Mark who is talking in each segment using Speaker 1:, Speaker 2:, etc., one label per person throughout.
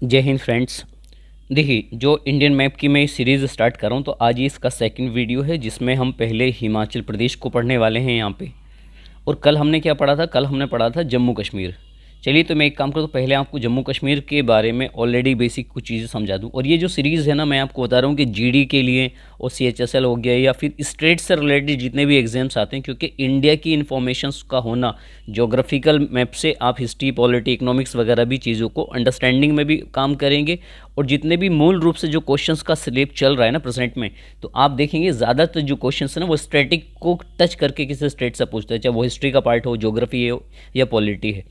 Speaker 1: जय हिंद फ्रेंड्स। देखिए, जो इंडियन मैप की मैं सीरीज़ स्टार्ट कर रहा हूँ, तो आज ये इसका सेकंड वीडियो है जिसमें हम पहले हिमाचल प्रदेश को पढ़ने वाले हैं यहाँ पे। और कल हमने क्या पढ़ा था? कल हमने पढ़ा था जम्मू कश्मीर। चलिए, तो मैं एक काम करूँ, तो पहले आपको जम्मू कश्मीर के बारे में ऑलरेडी बेसिक कुछ चीज़ें समझा दूँ। और ये जो सीरीज़ है ना, मैं आपको बता रहा हूँ कि जीडी के लिए और सीएचएसएल हो गया या फिर स्टेट से रिलेटेड जितने भी एग्जाम्स आते हैं, क्योंकि इंडिया की इन्फॉर्मेशंस का होना, जोग्राफिकल मैप से आप हिस्ट्री, पॉलिटी, इकोनॉमिक्स वगैरह भी चीज़ों को अंडरस्टैंडिंग में भी काम करेंगे। और जितने भी मूल रूप से जो क्वेश्चंस का स्लेब चल रहा है ना प्रेजेंट में, तो आप देखेंगे ज़्यादातर जो क्वेश्चंस है ना, वो स्टैटिक को टच करके किसी स्टेट से पूछते हैं, चाहे वो हिस्ट्री का पार्ट हो, ज्योग्राफी हो या पॉलिटी है।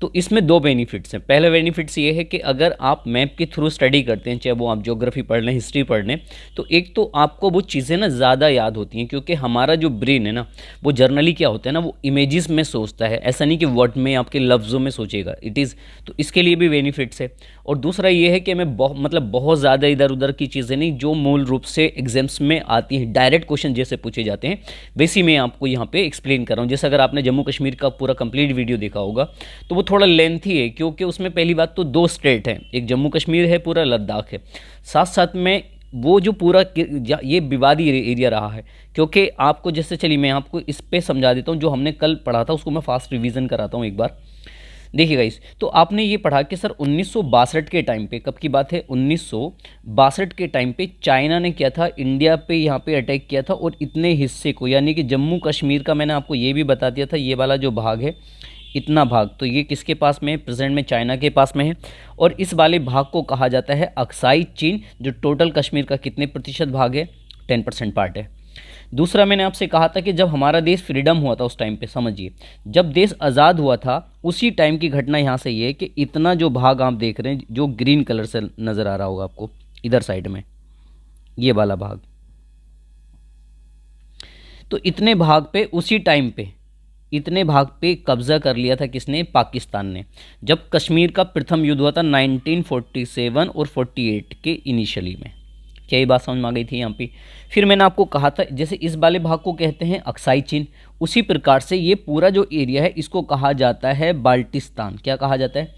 Speaker 1: तो इसमें दो बेनिफिट्स हैं। पहले बेनिफिट्स ये है कि अगर आप मैप के थ्रू स्टडी करते हैं, चाहे वो आप ज्योग्राफी पढ़ लें, हिस्ट्री पढ़ लें, तो एक तो आपको वो चीज़ें ना ज़्यादा याद होती हैं, क्योंकि हमारा जो ब्रेन है ना, वो जर्नली क्या होता है ना, वो इमेजेस में सोचता है, ऐसा नहीं कि वर्ड में, आपके लफ्ज़ों में सोचेगा। इट इज़ तो इसके लिए भी बेनिफिट्स है। और दूसरा ये है कि मैं बहुत ज़्यादा इधर उधर की चीज़ें नहीं, जो मूल रूप से एग्जाम्स में आती हैं, डायरेक्ट क्वेश्चन जैसे पूछे जाते हैं, वैसे मैं आपको यहाँ पे एक्सप्लेन कर रहा हूँ। जैसे अगर आपने जम्मू कश्मीर का पूरा कंप्लीट वीडियो देखा होगा, तो वो थोड़ा लेंथी है, क्योंकि उसमें पहली बात तो दो स्टेट हैं, एक जम्मू कश्मीर है, पूरा लद्दाख है। साथ साथ में वो जो पूरा ये विवादी एरिया रहा है, क्योंकि आपको जैसे, चलिए मैं आपको इस पे समझा देता हूँ। जो हमने कल पढ़ा था उसको मैं फास्ट रिवीजन कराता हूँ एक बार। देखिए गाइस, तो आपने ये पढ़ा कि सर 1962 के टाइम पे, कब की बात है? 1962 के टाइम पे चाइना ने किया था, इंडिया पे यहाँ पे अटैक किया था, और इतने हिस्से को, यानी कि जम्मू कश्मीर का, मैंने आपको ये भी बता दिया था, ये वाला जो भाग है, इतना भाग, तो ये किसके पास में है? प्रेजेंट में चाइना के पास में है। और इस वाले भाग को कहा जाता है अक्साई चीन, जो टोटल कश्मीर का कितने प्रतिशत भाग है? 10% पार्ट है। दूसरा, मैंने आपसे कहा था कि जब हमारा देश फ्रीडम हुआ था, उस टाइम पे समझिए, जब देश आज़ाद हुआ था, उसी टाइम की घटना यहाँ से ये है कि इतना जो भाग आप देख रहे हैं, जो ग्रीन कलर से नज़र आ रहा होगा आपको इधर साइड में, ये वाला भाग, तो इतने भाग पे, उसी टाइम पे इतने भाग पे कब्जा कर लिया था किसने? पाकिस्तान ने। जब कश्मीर का प्रथम युद्ध हुआ था 1947 और 48 के इनिशियली में। क्या ये बात समझ में आ गई थी यहाँ पे? फिर मैंने आपको कहा था, जैसे इस वाले भाग को कहते हैं अक्साई चीन, उसी प्रकार से ये पूरा जो एरिया है, इसको कहा जाता है बाल्टिस्तान। क्या कहा जाता है?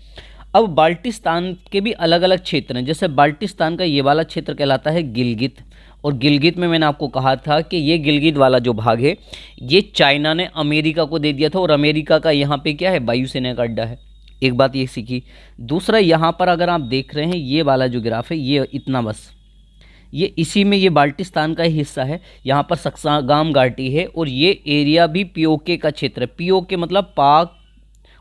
Speaker 1: अब बाल्टिस्तान के भी अलग अलग क्षेत्र हैं। जैसे बाल्टिस्तान का ये वाला क्षेत्र कहलाता है गिलगित, और गिलगित में मैंने आपको कहा था कि ये गिलगित वाला जो भाग है, ये चाइना ने अमेरिका को दे दिया था, और अमेरिका का यहाँ पे क्या है? वायुसेना का अड्डा है। एक बात ये सीखी। दूसरा, यहाँ पर अगर आप देख रहे हैं, ये वाला जो ग्राफ है, ये इतना, बस ये इसी में, ये बाल्टिस्तान का ही हिस्सा है। यहाँ पर सक्सागाम घाटी है, और ये एरिया भी पीओके का क्षेत्र है। पीओके मतलब पाक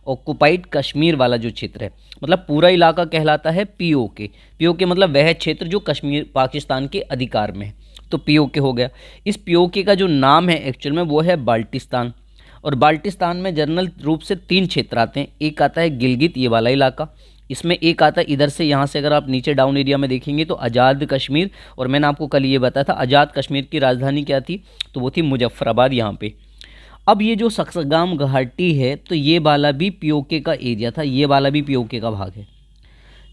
Speaker 1: ऑक्युपाइड कश्मीर वाला जो क्षेत्र है, मतलब पूरा इलाका कहलाता है पीओके। पीओके मतलब वह क्षेत्र जो कश्मीर, पाकिस्तान के अधिकार में है, तो पीओके हो गया। इस पीओके का जो नाम है एक्चुअल में, वो है बाल्टिस्तान। और बाल्टिस्तान में जनरल रूप से 3 क्षेत्र आते हैं। एक आता है गिलगित, ये वाला इलाका, इसमें एक आता है इधर से, यहाँ से अगर आप नीचे डाउन एरिया में देखेंगे तो आज़ाद कश्मीर। और मैंने आपको कल ये बताया था, आज़ाद कश्मीर की राजधानी क्या थी? तो वो थी मुजफ्फराबाद, यहाँ पे। अब ये जो सक्सगाम घाटी है, तो ये वाला भी पीओके का एरिया था, ये वाला भी पीओके का भाग है।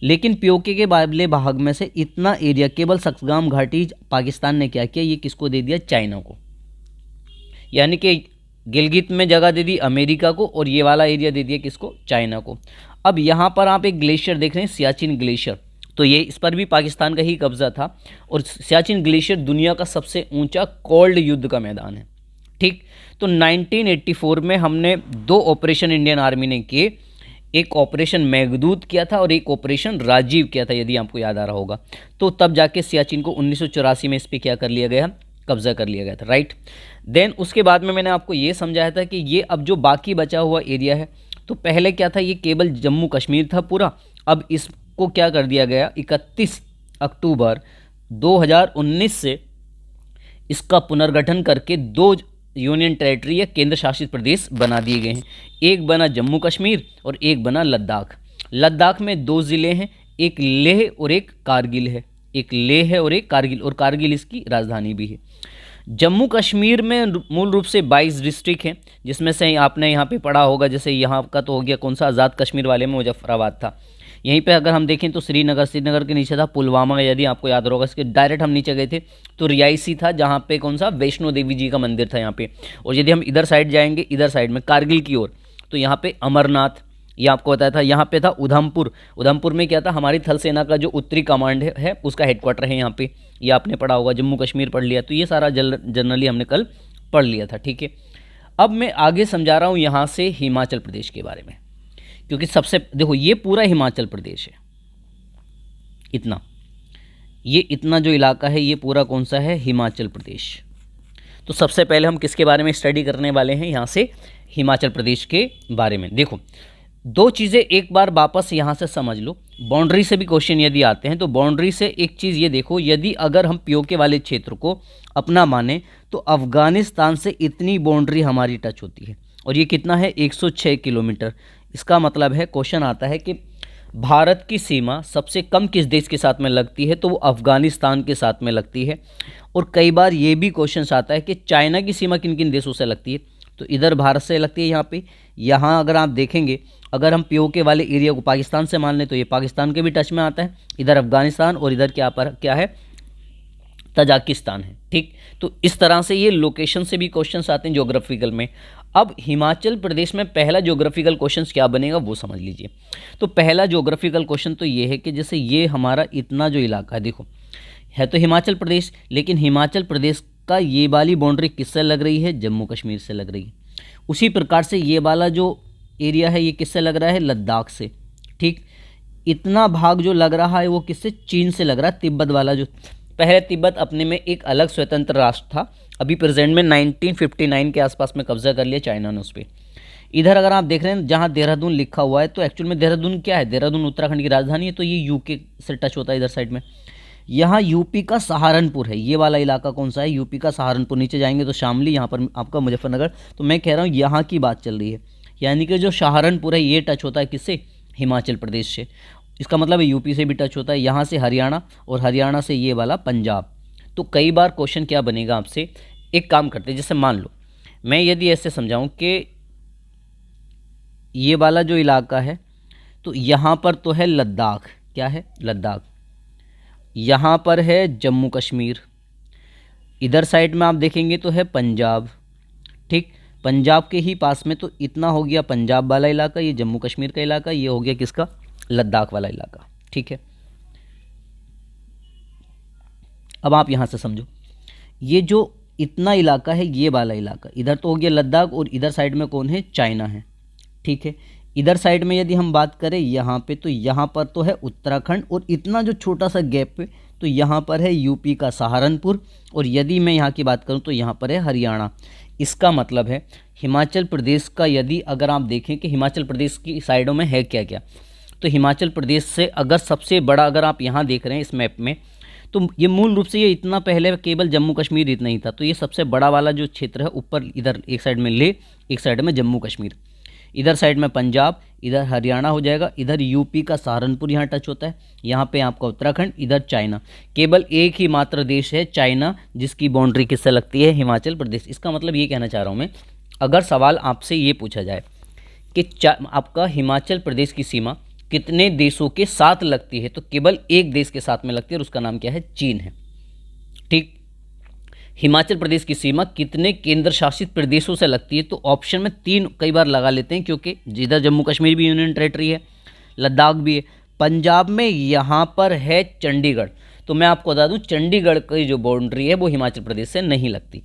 Speaker 1: लेकिन पीओके के वाले भाग में से इतना एरिया, केवल सक्सगाम घाटी, पाकिस्तान ने क्या किया? ये किसको दे दिया? चाइना को। यानी कि गिलगित में जगह दे दी अमेरिका को, और ये वाला एरिया दे दिया किसको? चाइना को। अब यहाँ पर आप एक ग्लेशियर देख रहे हैं, सियाचिन ग्लेशियर, तो ये, इस पर भी पाकिस्तान का ही कब्जा था। और सियाचिन ग्लेशियर दुनिया का सबसे ऊंचा कोल्ड युद्ध का मैदान है। ठीक, तो 1984 में हमने 2 ऑपरेशन इंडियन आर्मी ने किए। एक ऑपरेशन मेघदूत किया था, और एक ऑपरेशन राजीव किया था, यदि आपको याद आ रहा होगा। तो तब जाके सियाचिन को 1984 में इस पर क्या कर लिया गया? कब्जा कर लिया गया था, राइट। देन उसके बाद में मैंने आपको ये समझाया था कि ये अब जो बाकी बचा हुआ एरिया है, तो पहले क्या था? ये केवल जम्मू कश्मीर था पूरा। अब इसको क्या कर दिया गया? 31 अक्टूबर 2019 से इसका पुनर्गठन करके 2 यूनियन टेरिटरी या केंद्र शासित प्रदेश बना दिए गए हैं। एक बना जम्मू कश्मीर, और एक बना लद्दाख। लद्दाख में 2 ज़िले हैं, एक लेह और एक कारगिल है। एक लेह है और एक कारगिल, और कारगिल इसकी राजधानी भी है। जम्मू कश्मीर में मूल रूप से 22 डिस्ट्रिक्ट हैं, जिसमें से आपने यहाँ पे पढ़ा होगा, जैसे यहाँ का तो हो गया कौन सा? आज़ाद कश्मीर वाले में मुजफ्फराबाद था। यहीं पे अगर हम देखें तो श्रीनगर के नीचे था पुलवामा, यदि आपको याद होगा। इसके डायरेक्ट हम नीचे गए थे तो रियासी था, जहाँ पे कौन सा? वैष्णो देवी जी का मंदिर था यहाँ पे। और यदि हम इधर साइड जाएंगे, इधर साइड में कारगिल की ओर, तो यहाँ पे अमरनाथ, ये आपको बताया था। यहाँ पे था उधमपुर, उधमपुर में क्या था, हमारी थल सेना का जो उत्तरी कमांड है उसका हेडक्वार्टर है यहाँ पे, ये आपने पढ़ा होगा। जम्मू कश्मीर पढ़ लिया, तो ये सारा जनरली हमने कल पढ़ लिया था, ठीक है। अब मैं आगे समझा रहा हूँ यहाँ से हिमाचल प्रदेश के बारे में, क्योंकि सबसे देखो ये पूरा हिमाचल प्रदेश है, इतना, ये इतना जो इलाका है ये पूरा कौन सा है, हिमाचल प्रदेश। तो सबसे पहले हम किसके बारे में स्टडी करने वाले हैं, यहाँ से हिमाचल प्रदेश के बारे में। देखो दो चीज़ें एक बार वापस यहाँ से समझ लो। बाउंड्री से भी क्वेश्चन यदि आते हैं तो बाउंड्री से एक चीज़ ये देखो, यदि अगर हम पीओके वाले क्षेत्र को अपना माने तो अफ़गानिस्तान से इतनी बाउंड्री हमारी टच होती है, और ये कितना है, 106 किलोमीटर। इसका मतलब है क्वेश्चन आता है कि भारत की सीमा सबसे कम किस देश के साथ में लगती है, तो वो अफ़गानिस्तान के साथ में लगती है। और कई बार ये भी क्वेश्चन आता है कि चाइना की सीमा किन किन देशों से लगती है, तो इधर भारत से लगती है यहाँ पे। यहाँ अगर आप देखेंगे, अगर हम पीओके वाले एरिया को पाकिस्तान से मान लें तो ये पाकिस्तान के भी टच में आता है, इधर अफ़गानिस्तान, और इधर क्या है, तजाकिस्तान है, ठीक। तो इस तरह से ये लोकेशन से भी क्वेश्चंस आते हैं ज्योग्राफिकल में। अब हिमाचल प्रदेश में पहला ज्योग्राफिकल क्वेश्चन क्या बनेगा वो समझ लीजिए। तो पहला ज्योग्राफिकल क्वेश्चन तो ये है कि जैसे ये हमारा इतना जो इलाका है, देखो है तो हिमाचल प्रदेश, लेकिन हिमाचल प्रदेश का ये वाली बाउंड्री किससे लग रही है, जम्मू कश्मीर से लग रही है। उसी प्रकार से ये वाला जो एरिया है ये किससे लग रहा है, लद्दाख से, ठीक। इतना भाग जो लग रहा है वो किससे, चीन से लग रहा है। तिब्बत वाला जो, पहले तिब्बत अपने में एक अलग स्वतंत्र राष्ट्र था, अभी प्रेजेंट में 1959 के आसपास में कब्जा कर लिया चाइना ने उस पर। इधर अगर आप देख रहे हैं जहाँ देहरादून लिखा हुआ है, तो एक्चुअल में देहरादून क्या है, देहरादून उत्तराखंड की राजधानी है, तो ये यूके से टच होता है इधर साइड में। यहाँ यूपी का सहारनपुर है, ये वाला इलाका कौन सा है, यूपी का सहारनपुर। नीचे जाएंगे तो शामली, यहाँ पर आपका मुजफ्फरनगर। तो मैं कह रहा हूँ यहाँ की बात चल रही है, यानी कि जो सहारनपुर है ये टच होता है किससे, हिमाचल प्रदेश से। इसका मतलब है यूपी से भी टच होता है, यहाँ से हरियाणा, और हरियाणा से ये वाला पंजाब। तो कई बार क्वेश्चन क्या बनेगा आपसे, एक काम करते हैं, जैसे मान लो मैं यदि ऐसे समझाऊं कि ये वाला जो इलाका है, तो यहाँ पर तो है लद्दाख, क्या है, लद्दाख। यहाँ पर है जम्मू कश्मीर, इधर साइड में आप देखेंगे तो है पंजाब, ठीक। पंजाब के ही पास में तो इतना हो गया पंजाब वाला इलाका, ये जम्मू कश्मीर का इलाका, ये हो गया किसका, लद्दाख वाला इलाका, ठीक है। अब आप यहाँ से समझो, ये जो इतना इलाका है ये वाला इलाका, इधर तो हो गया लद्दाख, और इधर साइड में कौन है, चाइना है, ठीक है। इधर साइड में यदि हम बात करें यहाँ पे, तो यहाँ पर तो है उत्तराखंड, और इतना जो छोटा सा गैप पे तो यहाँ पर है यूपी का सहारनपुर, और यदि मैं यहाँ की बात करूँ तो यहाँ पर है हरियाणा। इसका मतलब है हिमाचल प्रदेश का, यदि अगर आप देखें कि हिमाचल प्रदेश की साइडों में है क्या क्या, तो हिमाचल प्रदेश से अगर सबसे बड़ा, अगर आप यहाँ देख रहे हैं इस मैप में, तो ये मूल रूप से ये इतना पहले केवल जम्मू कश्मीर इतना ही था, तो ये सबसे बड़ा वाला जो क्षेत्र है ऊपर, इधर एक साइड में लेह, एक साइड में जम्मू कश्मीर, इधर साइड में पंजाब, इधर हरियाणा हो जाएगा, इधर यूपी का सहारनपुर यहाँ टच होता है, यहाँ पे आपका उत्तराखंड, इधर चाइना। केवल एक ही मात्र देश है चाइना जिसकी बाउंड्री किससे लगती है, हिमाचल प्रदेश। इसका मतलब ये कहना चाह रहा हूँ मैं, अगर सवाल आपसे ये पूछा जाए कि आपका हिमाचल प्रदेश की सीमा कितने देशों के साथ लगती है, तो केवल एक देश के साथ में लगती है, और उसका नाम क्या है, चीन है, ठीक। हिमाचल प्रदेश की सीमा कितने केंद्र शासित प्रदेशों से लगती है, तो ऑप्शन में 3 कई बार लगा लेते हैं, क्योंकि जिधर जम्मू कश्मीर भी यूनियन टेरेटरी है, लद्दाख भी है, पंजाब में यहाँ पर है चंडीगढ़। तो मैं आपको बता दूँ चंडीगढ़ की जो बाउंड्री है वो हिमाचल प्रदेश से नहीं लगती,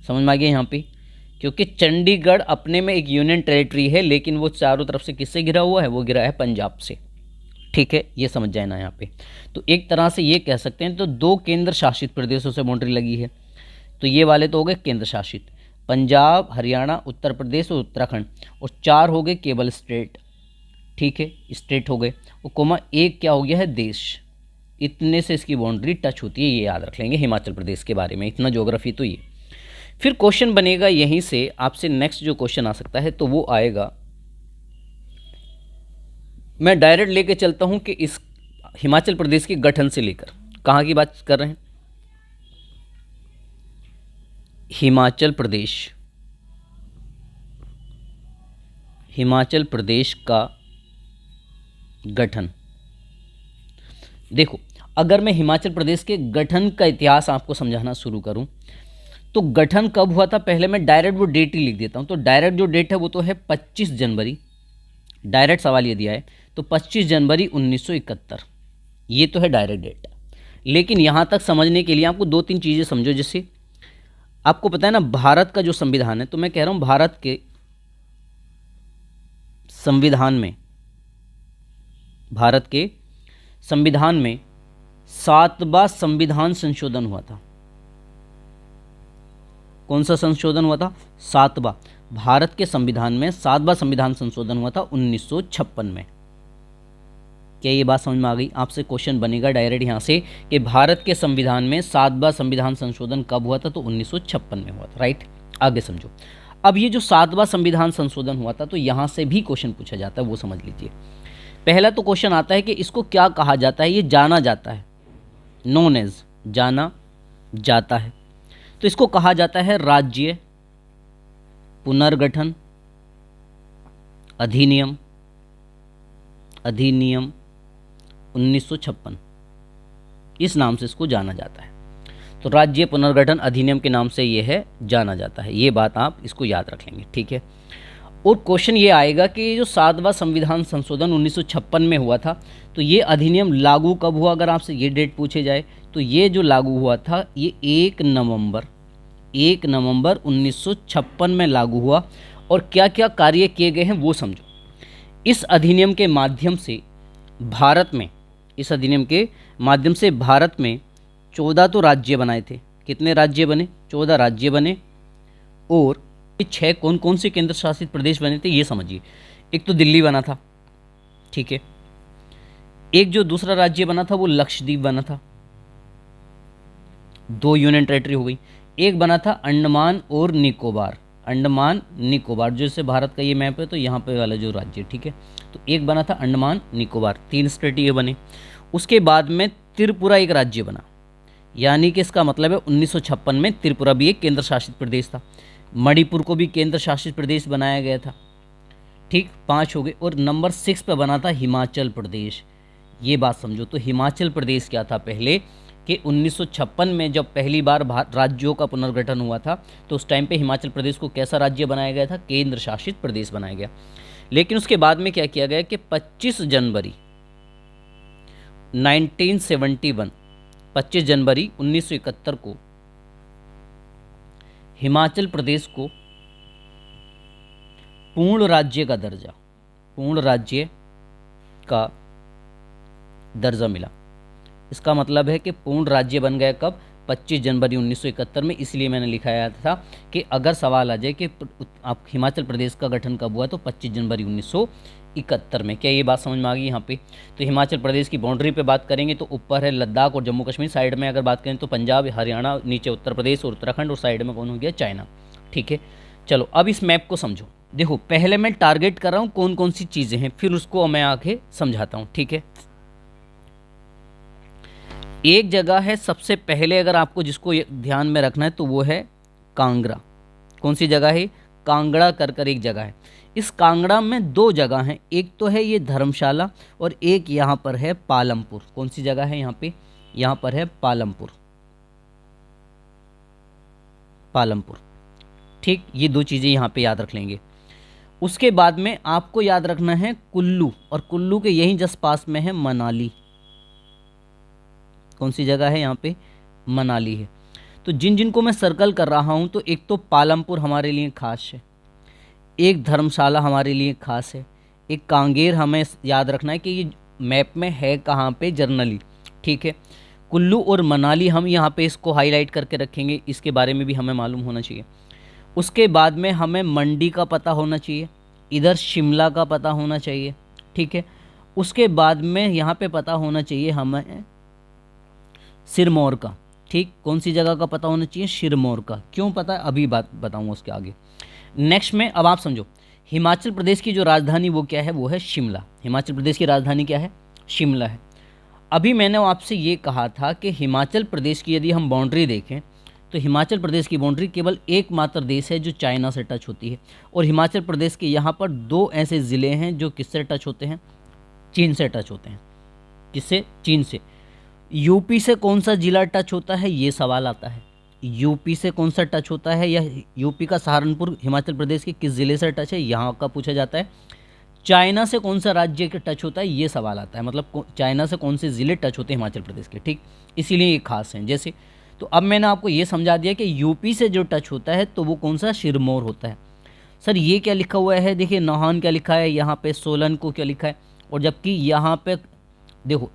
Speaker 1: समझ में आ गया यहाँ पे, क्योंकि चंडीगढ़ अपने में एक यूनियन टेरेटरी है, लेकिन वो चारों तरफ से किससे घिरा हुआ है, वो घिरा है पंजाब से, ठीक है। ये समझ जाए ना यहाँ पे। तो एक तरह से ये कह सकते हैं, तो 2 केंद्र शासित प्रदेशों से बाउंड्री लगी है, तो ये वाले तो हो गए केंद्र शासित, पंजाब, हरियाणा, उत्तर प्रदेश और उत्तराखंड, और 4 हो गए केवल स्टेट, ठीक है, स्टेट हो गए, और कोमा 1 क्या हो गया है, देश। इतने से इसकी बाउंड्री टच होती है, ये याद रख लेंगे हिमाचल प्रदेश के बारे में, इतना ज्योग्राफी तो ये। फिर क्वेश्चन बनेगा यहीं से आपसे, नेक्स्ट जो क्वेश्चन आ सकता है तो वो आएगा, मैं डायरेक्ट लेके चलता हूं कि इस हिमाचल प्रदेश के गठन से लेकर, कहाँ की बात कर रहे हैं, हिमाचल प्रदेश, हिमाचल प्रदेश का गठन। देखो अगर मैं हिमाचल प्रदेश के गठन का इतिहास आपको समझाना शुरू करूं, तो गठन कब हुआ था, पहले मैं डायरेक्ट वो डेट ही लिख देता हूं। तो डायरेक्ट जो डेट है वो तो है 25 जनवरी डायरेक्ट सवाल ये दिया है तो 25 जनवरी 1971, ये तो है डायरेक्ट डेट। लेकिन यहाँ तक समझने के लिए आपको दो तीन चीज़ें समझो। जैसे आपको पता है ना भारत का जो संविधान है, तो मैं कह रहा हूँ भारत के संविधान में, भारत के संविधान में 7वां संविधान संशोधन हुआ था। कौन सा संशोधन हुआ था? 7वां। भारत के संविधान में 7वां संविधान संशोधन हुआ था 1956 में। क्या ये बात समझ में आ गई? आपसे क्वेश्चन बनेगा डायरेक्ट यहाँ से कि भारत के संविधान में 7वां संविधान संशोधन कब हुआ था? तो 1956 में हुआ था। राइट, आगे समझो। अब ये जो 7वां संविधान संशोधन हुआ था, तो यहाँ से भी क्वेश्चन पूछा जाता है, वो समझ लीजिए। पहला तो क्वेश्चन आता है कि इसको क्या कहा जाता है? ये जाना जाता है, नोन एज, जाना जाता है। तो इसको कहा जाता है राज्य पुनर्गठन अधिनियम, अधिनियम 1956, इस नाम से इसको जाना जाता है। तो राज्य पुनर्गठन अधिनियम के नाम से ये है, जाना जाता है। ये बात आप इसको याद रख लेंगे, ठीक है। और क्वेश्चन ये आएगा कि जो 7वां संविधान संशोधन 1956 में हुआ था, तो ये अधिनियम लागू कब हुआ? अगर आपसे ये डेट पूछे जाए तो ये जो लागू हुआ था ये 1 नवंबर 1956 में लागू हुआ। और क्या क्या कार्य किए गए हैं वो समझो। इस अधिनियम के माध्यम से भारत में, इस अधिनियम के माध्यम से भारत में 14 तो राज्य बनाए थे। कितने राज्य बने? 14 राज्य बने। और 6 कौन कौन से केंद्र शासित प्रदेश बने थे ये समझिए। एक तो दिल्ली बना था, ठीक है। एक जो दूसरा राज्य बना था वो लक्षद्वीप बना था, 2 यूनियन टेरिटरी हो गई। एक बना था अंडमान और निकोबार, अंडमान निकोबार, जैसे भारत का ये मैप है तो यहाँ पे वाला जो राज्य, ठीक है। तो एक बना था अंडमान निकोबार, 3 स्टेट ये बने। उसके बाद में त्रिपुरा एक राज्य बना, यानी कि इसका मतलब है 1956 में त्रिपुरा भी एक केंद्र शासित प्रदेश था। मणिपुर को भी केंद्र शासित प्रदेश बनाया गया था, ठीक। 5 हो गए। और नंबर 6 पे बना था हिमाचल प्रदेश। ये बात समझो। तो हिमाचल प्रदेश क्या था पहले कि 1956 में जब पहली बार राज्यों का पुनर्गठन हुआ था, तो उस टाइम पे हिमाचल प्रदेश को कैसा राज्य बनाया गया था? केंद्र शासित प्रदेश बनाया गया। लेकिन उसके बाद में क्या किया गया कि 25 जनवरी 1971, 25 जनवरी 1971 को हिमाचल प्रदेश को पूर्ण राज्य का दर्जा, पूर्ण राज्य का दर्जा मिला। इसका मतलब है कि पूर्ण राज्य बन गया कब? 25 जनवरी 1971 में। इसलिए मैंने लिखाया था कि अगर सवाल आ जाए कि आप हिमाचल प्रदेश का गठन कब हुआ, तो 25 जनवरी 1971 में। क्या ये बात समझ में आ गई यहाँ पे? तो हिमाचल प्रदेश की बाउंड्री पे बात करेंगे तो ऊपर है लद्दाख और जम्मू कश्मीर, साइड में अगर बात करें तो पंजाब, हरियाणा, नीचे उत्तर प्रदेश और उत्तराखंड, और साइड में कौन हो गया? चाइना, ठीक है। चलो अब इस मैप को समझो। देखो पहले मैं टारगेट कर रहा हूँ कौन कौन सी चीज़ें हैं, फिर उसको मैं आगे समझाता हूँ, ठीक है। एक जगह है सबसे पहले, अगर आपको जिसको ध्यान में रखना है तो वो है कांगड़ा। कौन सी जगह है? कांगड़ा कर एक जगह है। इस कांगड़ा में 2 जगह हैं, एक तो है ये धर्मशाला और एक यहाँ पर है पालमपुर। कौन सी जगह है यहाँ पे? यहाँ पर है पालमपुर, पालमपुर, ठीक। ये 2 चीज़ें यहाँ पे याद रख लेंगे। उसके बाद में आपको याद रखना है कुल्लू, और कुल्लू के यहीं जस्ट पास में है मनाली। कौन सी जगह है यहाँ पे? मनाली है। तो जिन जिन को मैं सर्कल कर रहा हूँ, तो एक तो पालमपुर हमारे लिए खास है, एक धर्मशाला हमारे लिए खास है, एक कांगेर हमें याद रखना है कि ये मैप में है कहाँ पे जर्नली, ठीक है। कुल्लू और मनाली हम यहाँ पे इसको हाईलाइट करके रखेंगे, इसके बारे में भी हमें मालूम होना चाहिए। उसके बाद में हमें मंडी का पता होना चाहिए, इधर शिमला का पता होना चाहिए, ठीक है। उसके बाद में यहाँ पे पता होना चाहिए हमें सिरमौर का, ठीक। कौन सी जगह का पता होना चाहिए? सिरमौर का। क्यों पता है? अभी बात बताऊंगा उसके आगे। नेक्स्ट में अब आप समझो, हिमाचल प्रदेश की जो राजधानी वो क्या है? वो है शिमला। हिमाचल प्रदेश की राजधानी क्या है? शिमला है। अभी मैंने आपसे ये कहा था कि हिमाचल प्रदेश की यदि हम बाउंड्री देखें तो हिमाचल प्रदेश की बाउंड्री केवल एकमात्र देश है जो चाइना से टच होती है। और हिमाचल प्रदेश के यहाँ पर 2 ऐसे ज़िले हैं जो किससे टच होते हैं? चीन से टच होते हैं। किससे? चीन से। यूपी से कौन सा जिला टच होता है, ये सवाल आता है। यूपी से कौन सा टच होता है, या यूपी का सहारनपुर हिमाचल प्रदेश के किस ज़िले से टच है, यहाँ का पूछा जाता है। चाइना से कौन सा राज्य के टच होता है, ये सवाल आता है, मतलब चाइना से कौन से ज़िले टच होते हैं हिमाचल प्रदेश के, ठीक, इसीलिए ये खास हैं। जैसे तो अब मैंने आपको ये समझा दिया कि यूपी से जो टच होता है तो वो कौन सा, सिरमौर होता है। सर ये क्या लिखा हुआ है, देखिए नाहन क्या लिखा है, यहाँ पे सोलन को क्या लिखा है, और जबकि यहाँ पे देखो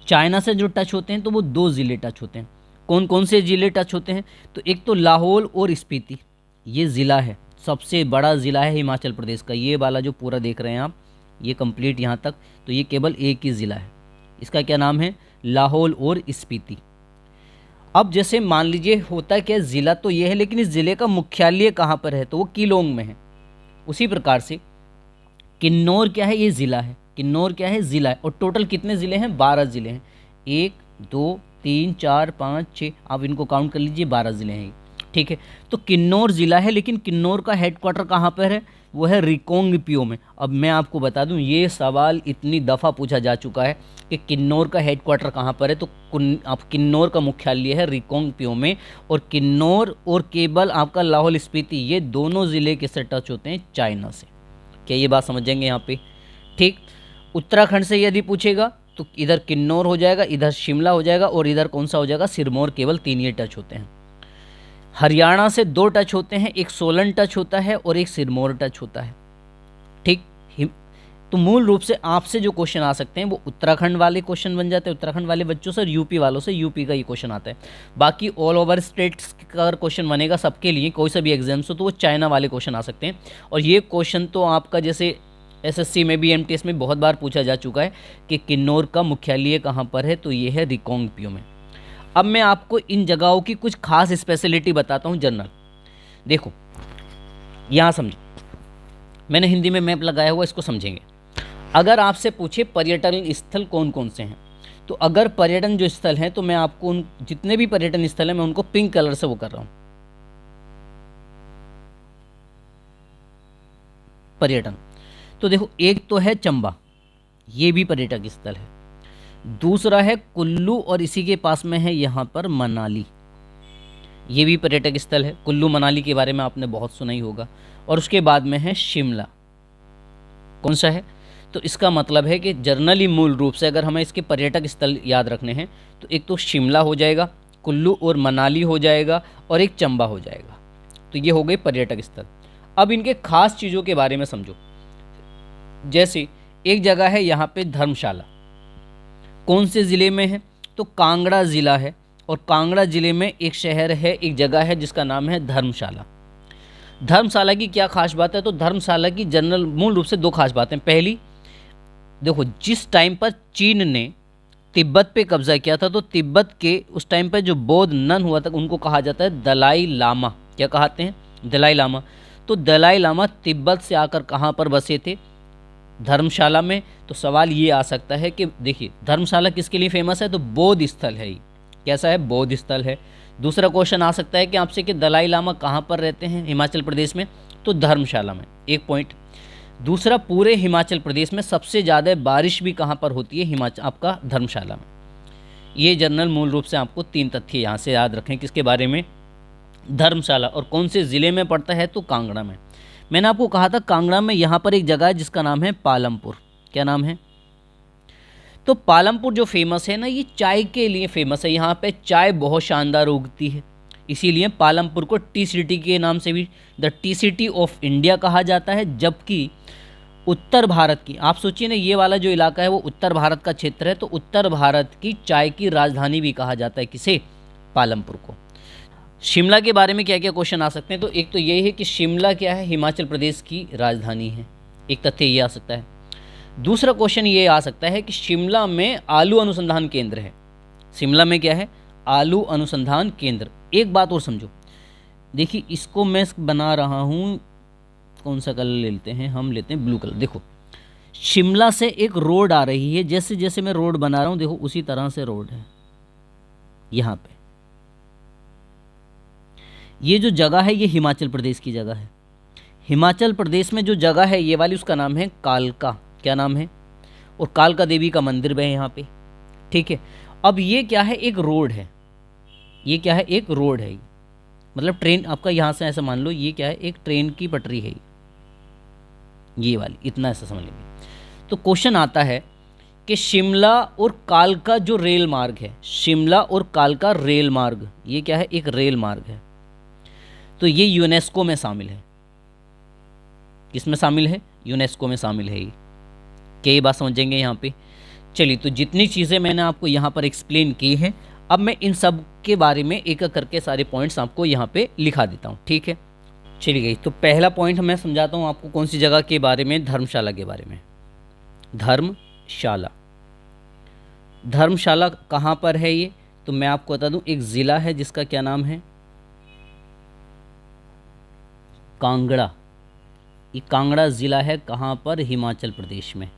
Speaker 1: चाइना से जो टच होते हैं तो वो 2 ज़िले टच होते हैं। कौन कौन से ज़िले टच होते हैं, तो एक तो लाहौल और स्पीति, ये ज़िला है, सबसे बड़ा ज़िला है हिमाचल प्रदेश का, ये वाला जो पूरा देख रहे हैं आप, ये कंप्लीट यहाँ तक, तो ये केवल एक ही ज़िला है, इसका क्या नाम है, लाहौल और स्पीति। अब जैसे मान लीजिए होता है क्या, ज़िला तो ये है लेकिन इस ज़िले का मुख्यालय कहाँ पर है, तो वो कीलोंग में है। उसी प्रकार से किन्नौर क्या है, ये ज़िला है, किन्नौर क्या है, ज़िला है, और टोटल कितने ज़िले हैं, 12 ज़िले हैं, 1 2 3 4 5 6, आप इनको काउंट कर लीजिए, 12 ज़िले हैं, ठीक है। तो किन्नौर ज़िला है, लेकिन किन्नौर का हेडक्वार्टर कहाँ पर है, वो है रिकांगपिओ में। अब मैं आपको बता दूं, ये सवाल इतनी दफ़ा पूछा जा चुका है कि किन्नौर का हेडक्वार्टर कहाँ पर है, तो आप किन्नौर का मुख्यालय है रिकांगपिओ में, और किन्नौर और केवल आपका लाहौल स्पीति, ये दोनों ज़िले किससे टच होते हैं, चाइना से। क्या ये बात समझ जाएंगे यहाँ पे, ठीक। उत्तराखंड से यदि पूछेगा तो इधर किन्नौर हो जाएगा, इधर शिमला हो जाएगा, और इधर कौन सा हो जाएगा, सिरमौर, केवल 3 ये टच होते हैं। हरियाणा से 2 टच होते हैं, एक सोलन टच होता है और एक सिरमौर टच होता है, ठीक। तो मूल रूप से आपसे जो क्वेश्चन आ सकते हैं वो उत्तराखंड वाले क्वेश्चन बन जाते हैं, उत्तराखंड वाले बच्चों से, और यूपी वालों से यूपी का ये क्वेश्चन आता है। बाकी ऑल ओवर स्टेट्स का क्वेश्चन बनेगा सबके लिए, कोई सा भी एग्जाम्स हो, तो वो चाइना वाले क्वेश्चन आ सकते हैं। और ये क्वेश्चन तो आपका जैसे एसएससी में भी, एमटीएस में बहुत बार पूछा जा चुका है कि किन्नौर का मुख्यालय कहाँ पर है, तो ये है रिकांगपिओ में। अब मैं आपको इन जगहों की कुछ खास स्पेशलिटी बताता हूँ जनरल। देखो यहाँ समझो, मैंने हिंदी में मैप लगाया हुआ, इसको समझेंगे। अगर आपसे पूछे पर्यटन स्थल कौन कौन से हैं, तो अगर पर्यटन जो स्थल हैं, तो मैं आपको उन जितने भी पर्यटन स्थल हैं मैं उनको पिंक कलर से वो कर रहा हूँ, पर्यटन। तो देखो एक तो है चंबा, ये भी पर्यटक स्थल है। दूसरा है कुल्लू, और इसी के पास में है यहाँ पर मनाली, ये भी पर्यटक स्थल है। कुल्लू मनाली के बारे में आपने बहुत सुना ही होगा। और उसके बाद में है शिमला, कौन सा है, तो इसका मतलब है कि जर्नली मूल रूप से अगर हमें इसके पर्यटक स्थल याद रखने हैं तो एक तो शिमला हो जाएगा, कुल्लू और मनाली हो जाएगा, और एक चंबा हो जाएगा। तो ये हो गए पर्यटक स्थल। अब इनके खास चीज़ों के बारे में समझो। जैसे एक जगह है यहाँ पे धर्मशाला, कौन से ज़िले में है, तो कांगड़ा ज़िला है, और कांगड़ा ज़िले में एक शहर है, एक जगह है जिसका नाम है धर्मशाला। धर्मशाला की क्या खास बात है, तो धर्मशाला की जनरल मूल रूप से 2 खास बातें। पहली, देखो जिस टाइम पर चीन ने तिब्बत पे कब्जा किया था, तो तिब्बत के उस टाइम पर जो बौद्ध नन हुआ था उनको कहा जाता है दलाई लामा। क्या कहते हैं, दलाई लामा। तो दलाई लामा तिब्बत से आकर कहाँ पर बसे थे, धर्मशाला में। तो सवाल ये आ सकता है कि देखिए धर्मशाला किसके लिए फेमस है, तो बौद्ध स्थल है। कैसा है, बौद्ध स्थल है। दूसरा क्वेश्चन आ सकता है कि आपसे कि दलाई लामा कहाँ पर रहते हैं हिमाचल प्रदेश में, तो धर्मशाला में, एक पॉइंट। दूसरा, पूरे हिमाचल प्रदेश में सबसे ज़्यादा बारिश भी कहाँ पर होती है, हिमाचल आपका धर्मशाला में। ये जनरल मूल रूप से आपको 3 तथ्य यहाँ से याद रखें किसके बारे में, धर्मशाला। और कौन से ज़िले में पड़ता है, तो कांगड़ा में। मैंने आपको कहा था कांगड़ा में यहाँ पर एक जगह है जिसका नाम है पालमपुर। क्या नाम है, तो पालमपुर जो फेमस है ना, ये चाय के लिए फेमस है। यहाँ पे चाय बहुत शानदार उगती है, इसीलिए पालमपुर को टी सिटी के नाम से भी the T city of India कहा जाता है। जबकि उत्तर भारत की, आप सोचिए ना, ये वाला जो इलाका है वो उत्तर भारत का क्षेत्र है, तो उत्तर भारत की चाय की राजधानी भी कहा जाता है किसे, पालमपुर को। शिमला के बारे में क्या क्या क्वेश्चन आ सकते हैं, तो एक तो ये है कि शिमला क्या है, हिमाचल प्रदेश की राजधानी है, एक तथ्य ये आ सकता है। दूसरा क्वेश्चन ये आ सकता है कि शिमला में आलू अनुसंधान केंद्र है। शिमला में क्या है, आलू अनुसंधान केंद्र। एक बात और समझो, देखिए इसको मैं बना रहा हूँ, कौन सा कलर लेते हैं, हम लेते हैं ब्लू कलर। देखो शिमला से एक रोड आ रही है, जैसे जैसे मैं रोड बना रहा हूँ देखो उसी तरह से रोड है। यहाँ पे ये जो जगह है ये हिमाचल प्रदेश की जगह है। हिमाचल प्रदेश में जो जगह है ये वाली, उसका नाम है कालका। क्या नाम है, और कालका देवी का मंदिर भी है यहाँ पे, ठीक है। अब ये क्या है, एक रोड है, ये क्या है, एक रोड है, मतलब ट्रेन आपका यहाँ से ऐसा मान लो, ये क्या है, एक ट्रेन की पटरी है, ये वाली, इतना ऐसा समझ लेंगे। तो क्वेश्चन आता है कि शिमला और कालका जो रेल मार्ग है, शिमला और कालका रेल मार्ग, ये क्या है, एक रेल मार्ग है, तो ये यूनेस्को में शामिल है। किसमें शामिल है? यूनेस्को में शामिल है ये। क्या ये बात समझेंगे यहाँ पे? चलिए, तो जितनी चीज़ें मैंने आपको यहाँ पर एक्सप्लेन की हैं, अब मैं इन सब के बारे में एक एक करके सारे पॉइंट्स आपको यहाँ पे लिखा देता हूँ, ठीक है। चलिए गई, तो पहला पॉइंट मैं समझाता हूँ आपको कौन सी जगह के बारे में, धर्मशाला के बारे में। धर्मशाला, धर्मशाला कहाँ पर है ये? तो मैं आपको बता दूं, एक ज़िला है जिसका क्या नाम है, कांगड़ा। ये कांगड़ा ज़िला है कहाँ पर? हिमाचल प्रदेश में,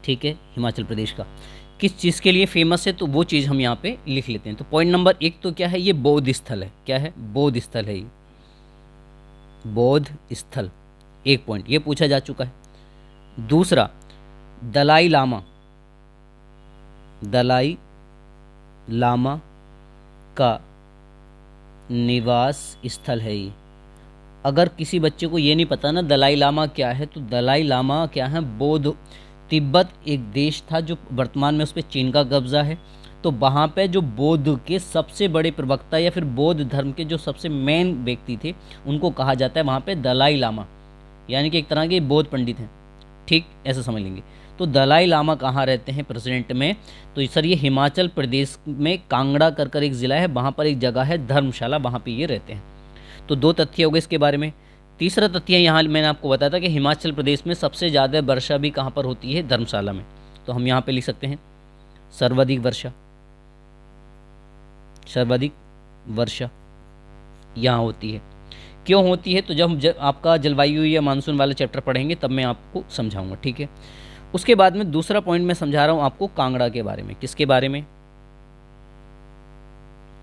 Speaker 1: ठीक है, हिमाचल प्रदेश का। किस चीज़ के लिए फेमस है, तो वो चीज़ हम यहाँ पे लिख लेते हैं। तो पॉइंट नंबर 1 तो क्या है, ये बौद्ध स्थल है। क्या है? बौद्ध स्थल है ये, बौद्ध स्थल। एक पॉइंट ये पूछा जा चुका है। दूसरा, दलाई लामा, दलाई लामा का निवास स्थल है ये। अगर किसी बच्चे को ये नहीं पता ना दलाई लामा क्या है, तो दलाई लामा क्या है, बौद्ध, तिब्बत एक देश था जो वर्तमान में उस पर चीन का कब्जा है। तो वहाँ पे जो बौद्ध के सबसे बड़े प्रवक्ता या फिर बौद्ध धर्म के जो सबसे मेन व्यक्ति थे, उनको कहा जाता है वहाँ पे दलाई लामा, यानी कि एक तरह के बौद्ध पंडित हैं, ठीक, ऐसा समझ लेंगे। तो दलाई लामा कहाँ रहते हैं प्रेसिडेंट में? तो सर ये हिमाचल प्रदेश में कांगड़ा कर एक ज़िला है, वहाँ पर एक जगह है धर्मशाला, वहाँ पे ये रहते हैं। तो 2 तथ्य हो गए इसके बारे में। तीसरा तथ्य यहाँ मैंने आपको बताया था कि हिमाचल प्रदेश में सबसे ज़्यादा वर्षा भी कहाँ पर होती है? धर्मशाला में। तो हम यहाँ पे लिख सकते हैं सर्वाधिक वर्षा, सर्वाधिक वर्षा यहाँ होती है। क्यों होती है? तो जब हम आपका जलवायु या मानसून वाला चैप्टर पढ़ेंगे तब मैं आपको समझाऊंगा, ठीक है। उसके बाद में दूसरा पॉइंट मैं समझा रहा हूँ आपको कांगड़ा के बारे में। किसके बारे में?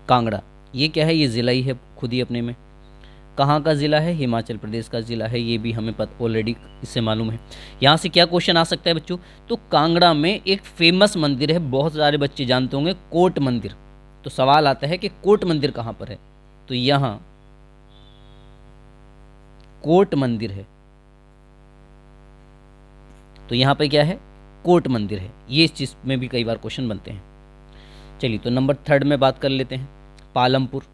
Speaker 1: कांगड़ा, ये क्या है? ये ज़िला ही है खुद ही अपने में। कहाँ का ज़िला है? हिमाचल प्रदेश का ज़िला है, ये भी हमें ऑलरेडी इससे मालूम है। यहाँ से क्या क्वेश्चन आ सकता है बच्चों? तो कांगड़ा में एक फेमस मंदिर है, बहुत सारे बच्चे जानते होंगे, कोट मंदिर। तो सवाल आता है कि कोट मंदिर कहाँ पर है? तो यहाँ कोट मंदिर है। तो यहाँ पे क्या है? कोट मंदिर है। ये इस चीज़ में भी कई बार क्वेश्चन बनते हैं। चलिए, तो नंबर 3 में बात कर लेते हैं, पालमपुर।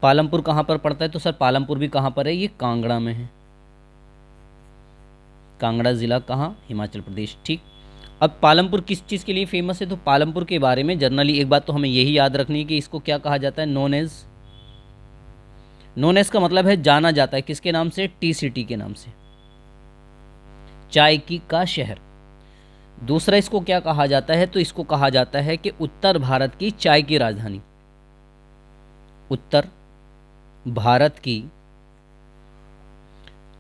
Speaker 1: पालमपुर कहाँ पर पड़ता है? तो सर पालमपुर भी कहाँ पर है? ये कांगड़ा में है। कांगड़ा ज़िला कहाँ? हिमाचल प्रदेश, ठीक। अब पालमपुर किस चीज़ के लिए फेमस है? तो पालमपुर के बारे में जनरली एक बात तो हमें यही याद रखनी है कि इसको क्या कहा जाता है? Known as. नोन एज का मतलब है जाना जाता है, किसके नाम से? टी सिटी के नाम से, चाय की का शहर। दूसरा इसको क्या कहा जाता है? तो इसको कहा जाता है कि उत्तर भारत की चाय की राजधानी, उत्तर भारत की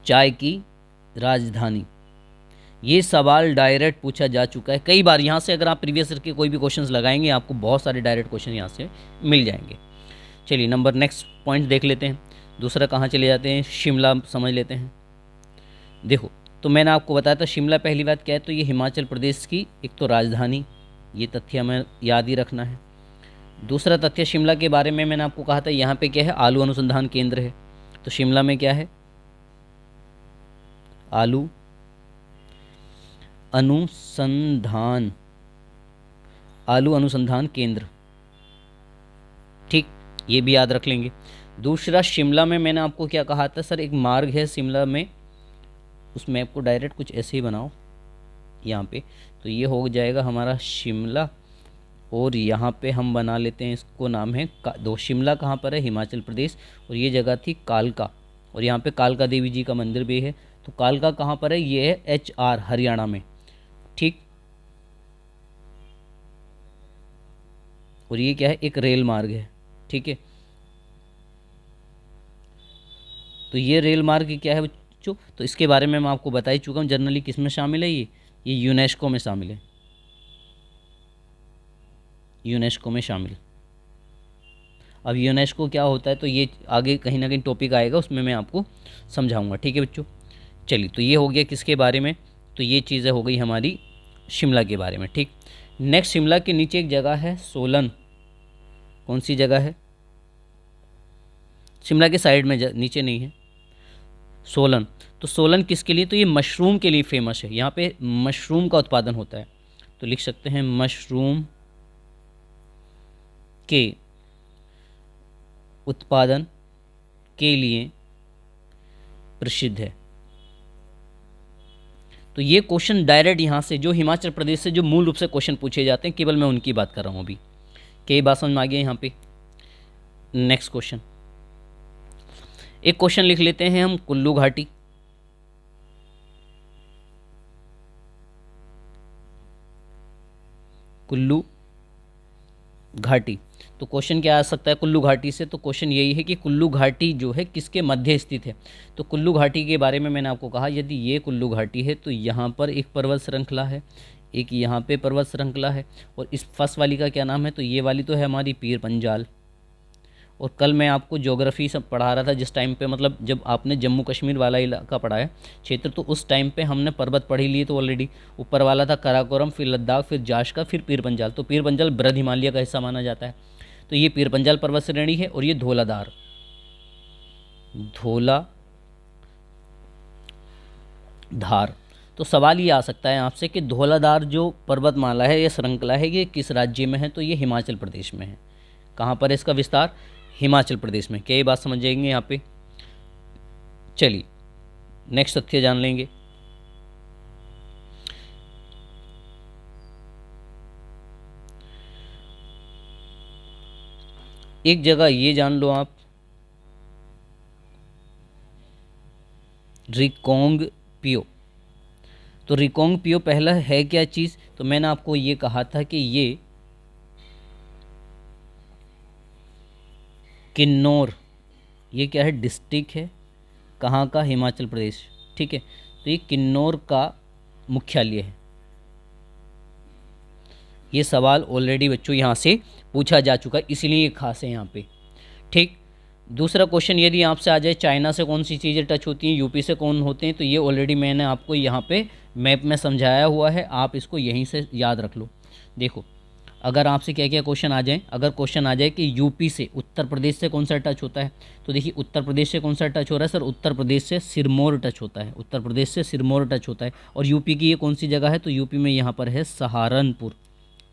Speaker 1: चाय की राजधानी। ये सवाल डायरेक्ट पूछा जा चुका है कई बार। यहाँ से अगर आप प्रीवियस ईयर के कोई भी क्वेश्चंस लगाएंगे आपको बहुत सारे डायरेक्ट क्वेश्चन यहाँ से मिल जाएंगे। चलिए, नंबर नेक्स्ट पॉइंट देख लेते हैं। दूसरा कहाँ चले जाते हैं? शिमला समझ लेते हैं। देखो, तो मैंने आपको बताया था शिमला पहली बात क्या है, तो ये हिमाचल प्रदेश की एक तो राजधानी, ये तथ्य हमें याद ही रखना है। दूसरा तथ्य शिमला के बारे में मैंने आपको कहा था यहाँ पे क्या है? आलू अनुसंधान केंद्र है। तो शिमला में क्या है? आलू अनुसंधान, आलू अनुसंधान केंद्र, ठीक, ये भी याद रख लेंगे। दूसरा, शिमला में मैंने आपको क्या कहा था? सर एक मार्ग है शिमला में, उस मैप को डायरेक्ट कुछ ऐसे ही बनाओ यहाँ पे, तो ये हो जाएगा हमारा शिमला। और यहाँ पे हम बना लेते हैं, इसको नाम है शिमला कहाँ पर है? हिमाचल प्रदेश। और ये जगह थी कालका, और यहाँ पे कालका देवी जी का मंदिर भी है। तो कालका कहाँ पर है? ये है HR, हरियाणा में, ठीक। और ये क्या है? एक रेल मार्ग है, ठीक है। तो ये रेल मार्ग क्या है बच्चों? तो इसके बारे में मैं आपको बता ही चुका हूँ। जनरली किस में शामिल है? ये यूनेस्को में शामिल है, यूनेस्को में शामिल। अब यूनेस्को क्या होता है तो ये आगे कहीं ना कहीं टॉपिक आएगा, उसमें मैं आपको समझाऊंगा, ठीक है बच्चों। चलिए, तो ये हो गया किसके बारे में? तो ये चीज़ें हो गई हमारी शिमला के बारे में, ठीक। नेक्स्ट, शिमला के नीचे एक जगह है सोलन। कौन सी जगह है? शिमला के साइड में, नीचे नहीं है। सोलन। तो सोलन किसके लिए? तो ये मशरूम के लिए फेमस है, यहाँ पे मशरूम का उत्पादन होता है, तो लिख सकते हैं मशरूम के उत्पादन के लिए प्रसिद्ध है। तो ये क्वेश्चन डायरेक्ट यहाँ से जो हिमाचल प्रदेश से जो मूल रूप से क्वेश्चन पूछे जाते हैं, केवल मैं उनकी बात कर रहा हूँ अभी। कई बात समझ में आ गया यहाँ पे। नेक्स्ट क्वेश्चन, एक क्वेश्चन लिख लेते हैं हम, कुल्लू घाटी। कुल्लू घाटी, तो क्वेश्चन क्या आ सकता है कुल्लू घाटी से? तो क्वेश्चन यही है कि कुल्लू घाटी जो है किसके मध्य स्थित है। तो कुल्लू घाटी के बारे में मैंने आपको कहा, यदि ये कुल्लू घाटी है तो यहाँ पर एक पर्वत श्रृंखला है, एक यहाँ पे पर्वत श्रृंखला है, और इस फर्स्ट वाली का क्या नाम है? तो ये वाली तो है हमारी पीर पंजाल। और कल मैं आपको ज्योग्राफी सब पढ़ा रहा था जिस टाइम पे, मतलब जब आपने जम्मू कश्मीर वाला इलाका पढ़ा है क्षेत्र, तो उस टाइम पे हमने पर्वत पढ़ी लिए। तो ऑलरेडी ऊपर वाला था काराकोरम, फिर लद्दाख, फिर जाश्का, फिर पीर पंजाल। तो पीर पंजाल बृहद हिमालय का हिस्सा माना जाता है। तो ये पीर पंजाल पर्वत श्रेणी है, और ये धौलाधार, धौलाधार। तो सवाल ये आ सकता है आपसे कि धौलाधार जो पर्वतमाला है या श्रृंखला है, ये किस राज्य में है? तो ये हिमाचल प्रदेश में है। कहाँ पर है इसका विस्तार? हिमाचल प्रदेश में। क्या ये बात समझ जाएंगे यहाँ पे? चलिए नेक्स्ट तथ्य जान लेंगे। एक जगह ये जान लो आप, रिकोंग पियो। तो रिकोंग पियो पहला है क्या चीज़? तो मैंने आपको ये कहा था कि ये किन्नौर, ये क्या है? डिस्ट्रिक्ट है। कहाँ का? हिमाचल प्रदेश। ठीक है, तो ये किन्नौर का मुख्यालय है। ये सवाल ऑलरेडी बच्चों यहाँ से पूछा जा चुका है, इसलिए ये खास है यहाँ पे। ठीक, दूसरा क्वेश्चन यदि आपसे आ जाए चाइना से कौन सी चीज़ें टच होती हैं, यूपी से कौन होते हैं, तो ये ऑलरेडी मैंने आपको यहाँ पे मैप में समझाया हुआ है, आप इसको यहीं से याद रख लो। देखो अगर आपसे क्या क्या क्वेश्चन आ जाए, अगर क्वेश्चन आ जाए कि यूपी से उत्तर प्रदेश से कौन सा टच होता है, तो देखिए उत्तर प्रदेश से कौन सा टच हो रहा है सर? उत्तर प्रदेश से सिरमौर टच होता है, उत्तर प्रदेश से सिरमौर टच होता है। और यूपी की ये कौन सी जगह है? तो यूपी में यहाँ पर है सहारनपुर,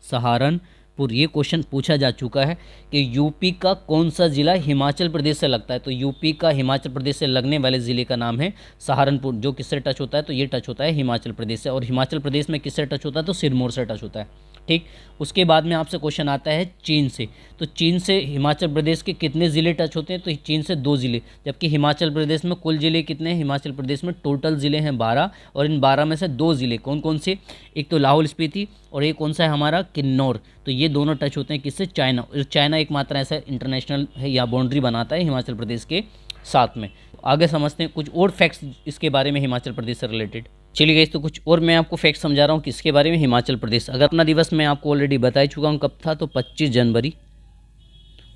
Speaker 1: सहारनपुर। ये क्वेश्चन पूछा जा चुका है कि यूपी का कौन सा ज़िला हिमाचल प्रदेश से लगता है, तो यूपी का हिमाचल प्रदेश से लगने वाले ज़िले का नाम है सहारनपुर, जो किससे टच होता है? तो ये टच होता है हिमाचल प्रदेश से। और हिमाचल प्रदेश में किससे टच होता है? तो सिरमौर से टच होता है। ठीक, उसके बाद में आपसे क्वेश्चन आता है चीन से। तो चीन से हिमाचल प्रदेश के कितने ज़िले टच होते हैं? तो चीन से 2 ज़िले, जबकि हिमाचल प्रदेश में कुल ज़िले कितने हैं? हिमाचल प्रदेश में टोटल ज़िले हैं 12, और इन 12 में से 2 ज़िले कौन कौन से? एक तो लाहौल स्पीति, और एक कौन सा है हमारा? किन्नौर। तो ये दोनों टच होते हैं किससे? चाइना। और चाइना एकमात्र ऐसा इंटरनेशनल है या बाउंड्री बनाता है हिमाचल प्रदेश के साथ में। आगे समझते हैं कुछ और फैक्ट्स इसके बारे में हिमाचल प्रदेश से रिलेटेड। चलिए गाइस, तो कुछ और मैं आपको फैक्ट समझा रहा हूँ किसके बारे में? हिमाचल प्रदेश। अगर अपना दिवस मैं आपको ऑलरेडी बता ही चुका हूँ कब था, तो 25 जनवरी।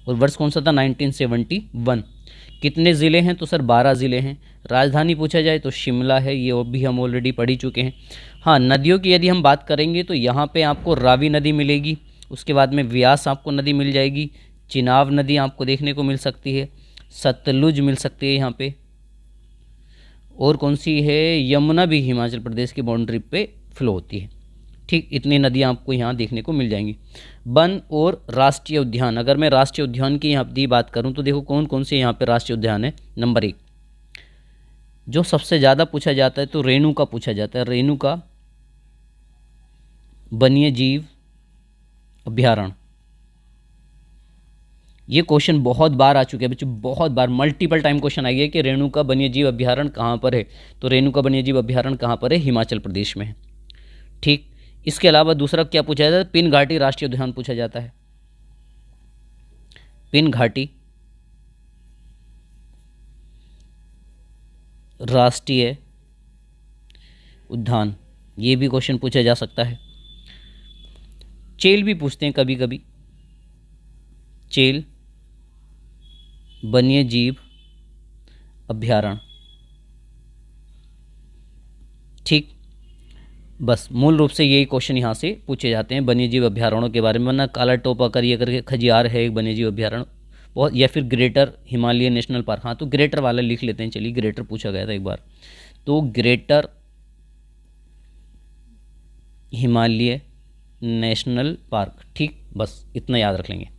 Speaker 1: और वर्ष कौन सा था? 1971। कितने ज़िले हैं? तो सर 12 ज़िले हैं। राजधानी पूछा जाए तो शिमला है, ये भी हम ऑलरेडी पढ़ ही चुके हैं। हाँ, नदियों की यदि हम बात करेंगे तो यहाँ पे आपको रावी नदी मिलेगी, उसके बाद में व्यास आपको नदी मिल जाएगी, चिनाब नदी आपको देखने को मिल सकती है, सतलुज मिल सकती है यहाँ पे, और कौन सी है? यमुना भी हिमाचल प्रदेश की बाउंड्री पे फ्लो होती है। ठीक, इतनी नदियाँ आपको यहाँ देखने को मिल जाएंगी। वन और राष्ट्रीय उद्यान, अगर मैं राष्ट्रीय उद्यान की यहाँ की बात करूँ तो देखो कौन कौन से यहाँ पे राष्ट्रीय उद्यान है। नंबर 1 जो सबसे ज़्यादा पूछा जाता है तो रेणुका पूछा जाता है, रेणुका वन्य जीव अभ्यारण्य। ये क्वेश्चन बहुत बार आ चुके हैं बच्चों, बहुत बार, मल्टीपल टाइम क्वेश्चन आ गया कि रेणुका वन्यजीव अभ्यारण्य कहाँ पर है। तो रेणुका वन्यजीव अभ्यारण्य कहाँ पर है? हिमाचल प्रदेश में है। ठीक, इसके अलावा दूसरा क्या पूछा जाता है? पिन घाटी राष्ट्रीय उद्यान पूछा जाता है। पिन घाटी राष्ट्रीय उद्यान, ये भी क्वेश्चन पूछा जा सकता है। चेल भी पूछते हैं कभी कभी, चेल वन्य जीव अभ्यारण्य। ठीक, बस मूल रूप से यही क्वेश्चन यहाँ से पूछे जाते हैं वन्य जीव अभ्यारण्यों के बारे में। वरना काला टोपा कर ये करके खजियार है एक वन्य जीव अभ्यारण्य, बहुत, या फिर ग्रेटर हिमालय नेशनल पार्क। हाँ, तो ग्रेटर वाला लिख लेते हैं, चलिए ग्रेटर पूछा गया था एक बार, तो ग्रेटर हिमालय नेशनल पार्क। ठीक, बस इतना याद रख लेंगे।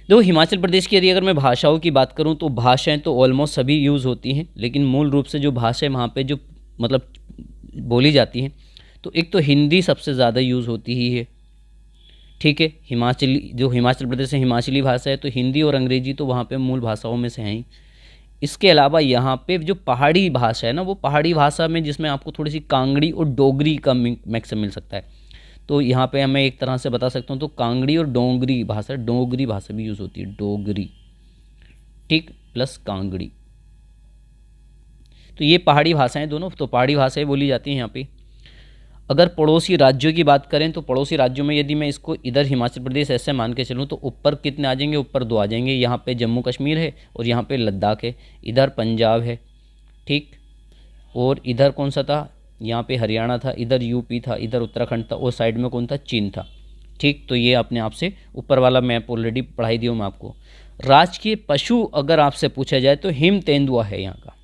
Speaker 1: देखो हिमाचल प्रदेश की यदि अगर मैं भाषाओं की बात करूं तो भाषाएं तो ऑलमोस्ट सभी यूज़ होती हैं, लेकिन मूल रूप से जो भाषाएं वहाँ पे जो मतलब बोली जाती हैं, तो एक तो हिंदी सबसे ज़्यादा यूज़ होती ही है। ठीक है, हिमाचली, जो हिमाचल प्रदेश में हिमाचली भाषा है, तो हिंदी और अंग्रेजी तो वहाँ पे मूल भाषाओं में से हैं ही। इसके अलावा यहाँ पे जो पहाड़ी भाषा है ना, वो पहाड़ी भाषा में जिसमें आपको थोड़ी सी कांगड़ी और डोगरी का मिक्स मिल सकता है, तो यहाँ पे मैं एक तरह से बता सकता हूँ, तो कांगड़ी और डोगरी भाषा भी यूज़ होती है, डोगरी, ठीक, प्लस कांगड़ी। तो ये पहाड़ी भाषाएं दोनों, तो पहाड़ी भाषाएं बोली जाती हैं यहाँ पे। अगर पड़ोसी राज्यों की बात करें तो पड़ोसी राज्यों में यदि मैं इसको इधर हिमाचल प्रदेश ऐसे मान के चलूँ तो ऊपर कितने आ जाएंगे, ऊपर 2 आ जाएंगे। यहाँ पे जम्मू कश्मीर है और यहाँ पे लद्दाख है, इधर पंजाब है, ठीक, और इधर कौन सा था, यहाँ पे हरियाणा था, इधर यूपी था, इधर उत्तराखंड था, और साइड में कौन था, चीन था। ठीक, तो ये अपने आप से ऊपर वाला मैप ऑलरेडी पढ़ाई दिया मैं आपको। राजकीय पशु अगर आपसे पूछा जाए तो हिम तेंदुआ है यहाँ का।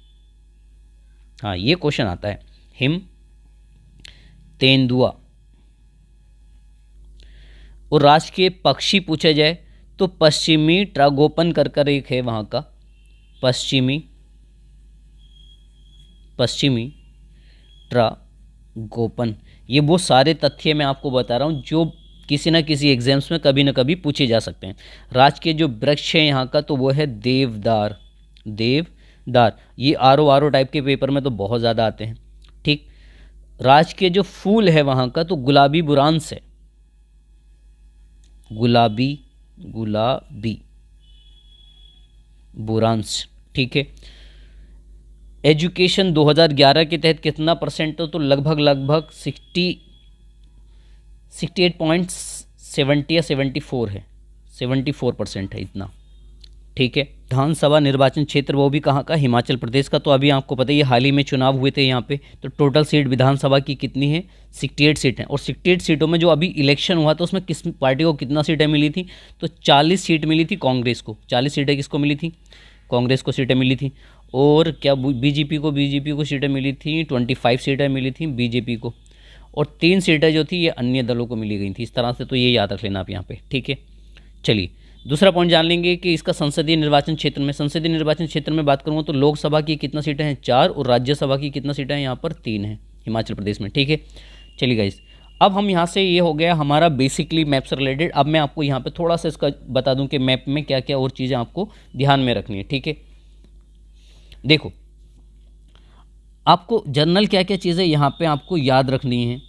Speaker 1: हाँ, ये क्वेश्चन आता है, हिम तेंदुआ। और राजकीय पक्षी पूछा जाए तो पश्चिमी ट्रागोपन कर एक है वहाँ का, पश्चिमी ट्रागोपन। ये वो सारे तथ्य मैं आपको बता रहा हूँ जो किसी न किसी एग्जाम्स में कभी न कभी पूछे जा सकते हैं। राजकीय जो वृक्ष है यहाँ का तो वो है देवदार, ये आर टाइप के पेपर में तो बहुत ज़्यादा आते हैं। ठीक, राजकीय जो फूल है वहाँ का तो गुलाबी बुरांस है, गुलाबी बुरांस। ठीक है, एजुकेशन 2011 के तहत कितना परसेंट तो लगभग 68.70 या 74 है, 74% है इतना। ठीक है, विधानसभा निर्वाचन क्षेत्र वो भी कहाँ का, हिमाचल प्रदेश का। तो अभी आपको पता है ये हाल ही में चुनाव हुए थे यहाँ पे, तो टोटल सीट विधानसभा की कितनी है, 68 सीट हैं। और 68 सीटों में जो अभी इलेक्शन हुआ था उसमें किस पार्टी को कितना सीटें मिली थी, तो 40 सीट मिली थी कांग्रेस को। 40 सीटें किसको मिली थी, कांग्रेस को सीटें मिली थी। और क्या बीजेपी को सीटें मिली थी, 25 सीटें मिली थी बीजेपी को, और 3 सीटें जो थी ये अन्य दलों को मिली गई थी। इस तरह से तो ये याद रख लेना आप यहाँ पे। ठीक है, चलिए दूसरा पॉइंट जान लेंगे कि इसका संसदीय निर्वाचन क्षेत्र में बात करूँगा तो लोकसभा की कितना सीटें हैं, 4, और राज्यसभा की कितना सीटें हैं, यहाँ पर 3 हैं हिमाचल प्रदेश में। ठीक है, चलिए गाइस, अब हम यहाँ से, ये हो गया हमारा बेसिकली मैप से रिलेटेड। अब मैं आपको यहाँ पे थोड़ा सा इसका बता दूँ कि मैप में क्या क्या और चीज़ें आपको ध्यान में रखनी है। ठीक है, देखो आपको जनरल क्या क्या चीज़ें यहाँ पे आपको याद रखनी है।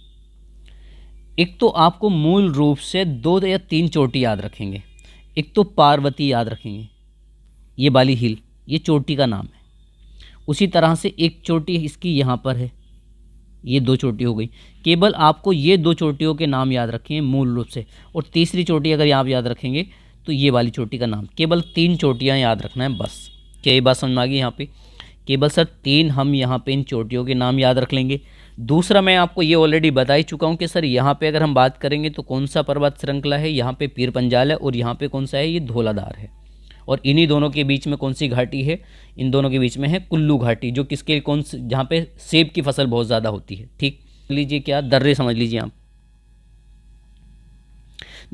Speaker 1: एक तो आपको मूल रूप से 2 या 3 चोटी याद रखेंगे। एक तो पार्वती याद रखेंगे, ये बाली हिल, ये चोटी का नाम है। उसी तरह से एक चोटी इसकी यहाँ पर है, ये 2 चोटी हो गई। केवल आपको ये 2 चोटियों के नाम याद रखेंगे मूल रूप से, और तीसरी चोटी अगर आप याद रखेंगे तो ये वाली चोटी का नाम। केवल 3 चोटियाँ याद रखना है बस। क्या ये बात समझ में आ गई यहाँ पे, केवल सर 3 हम यहाँ पे इन चोटियों के नाम याद रख लेंगे। दूसरा मैं आपको ये ऑलरेडी बता ही चुका हूँ कि सर यहाँ पे अगर हम बात करेंगे तो कौन सा पर्वत श्रृंखला है, यहाँ पे पीर पंजाल है, और यहाँ पे कौन सा है, ये धौलाधार है। और इन्हीं दोनों के बीच में कौन सी घाटी है, इन दोनों के बीच में है कुल्लू घाटी, जो किसके जहाँ पे सेब की फसल बहुत ज़्यादा होती है। ठीक लीजिए, क्या दर्रे समझ लीजिए आप।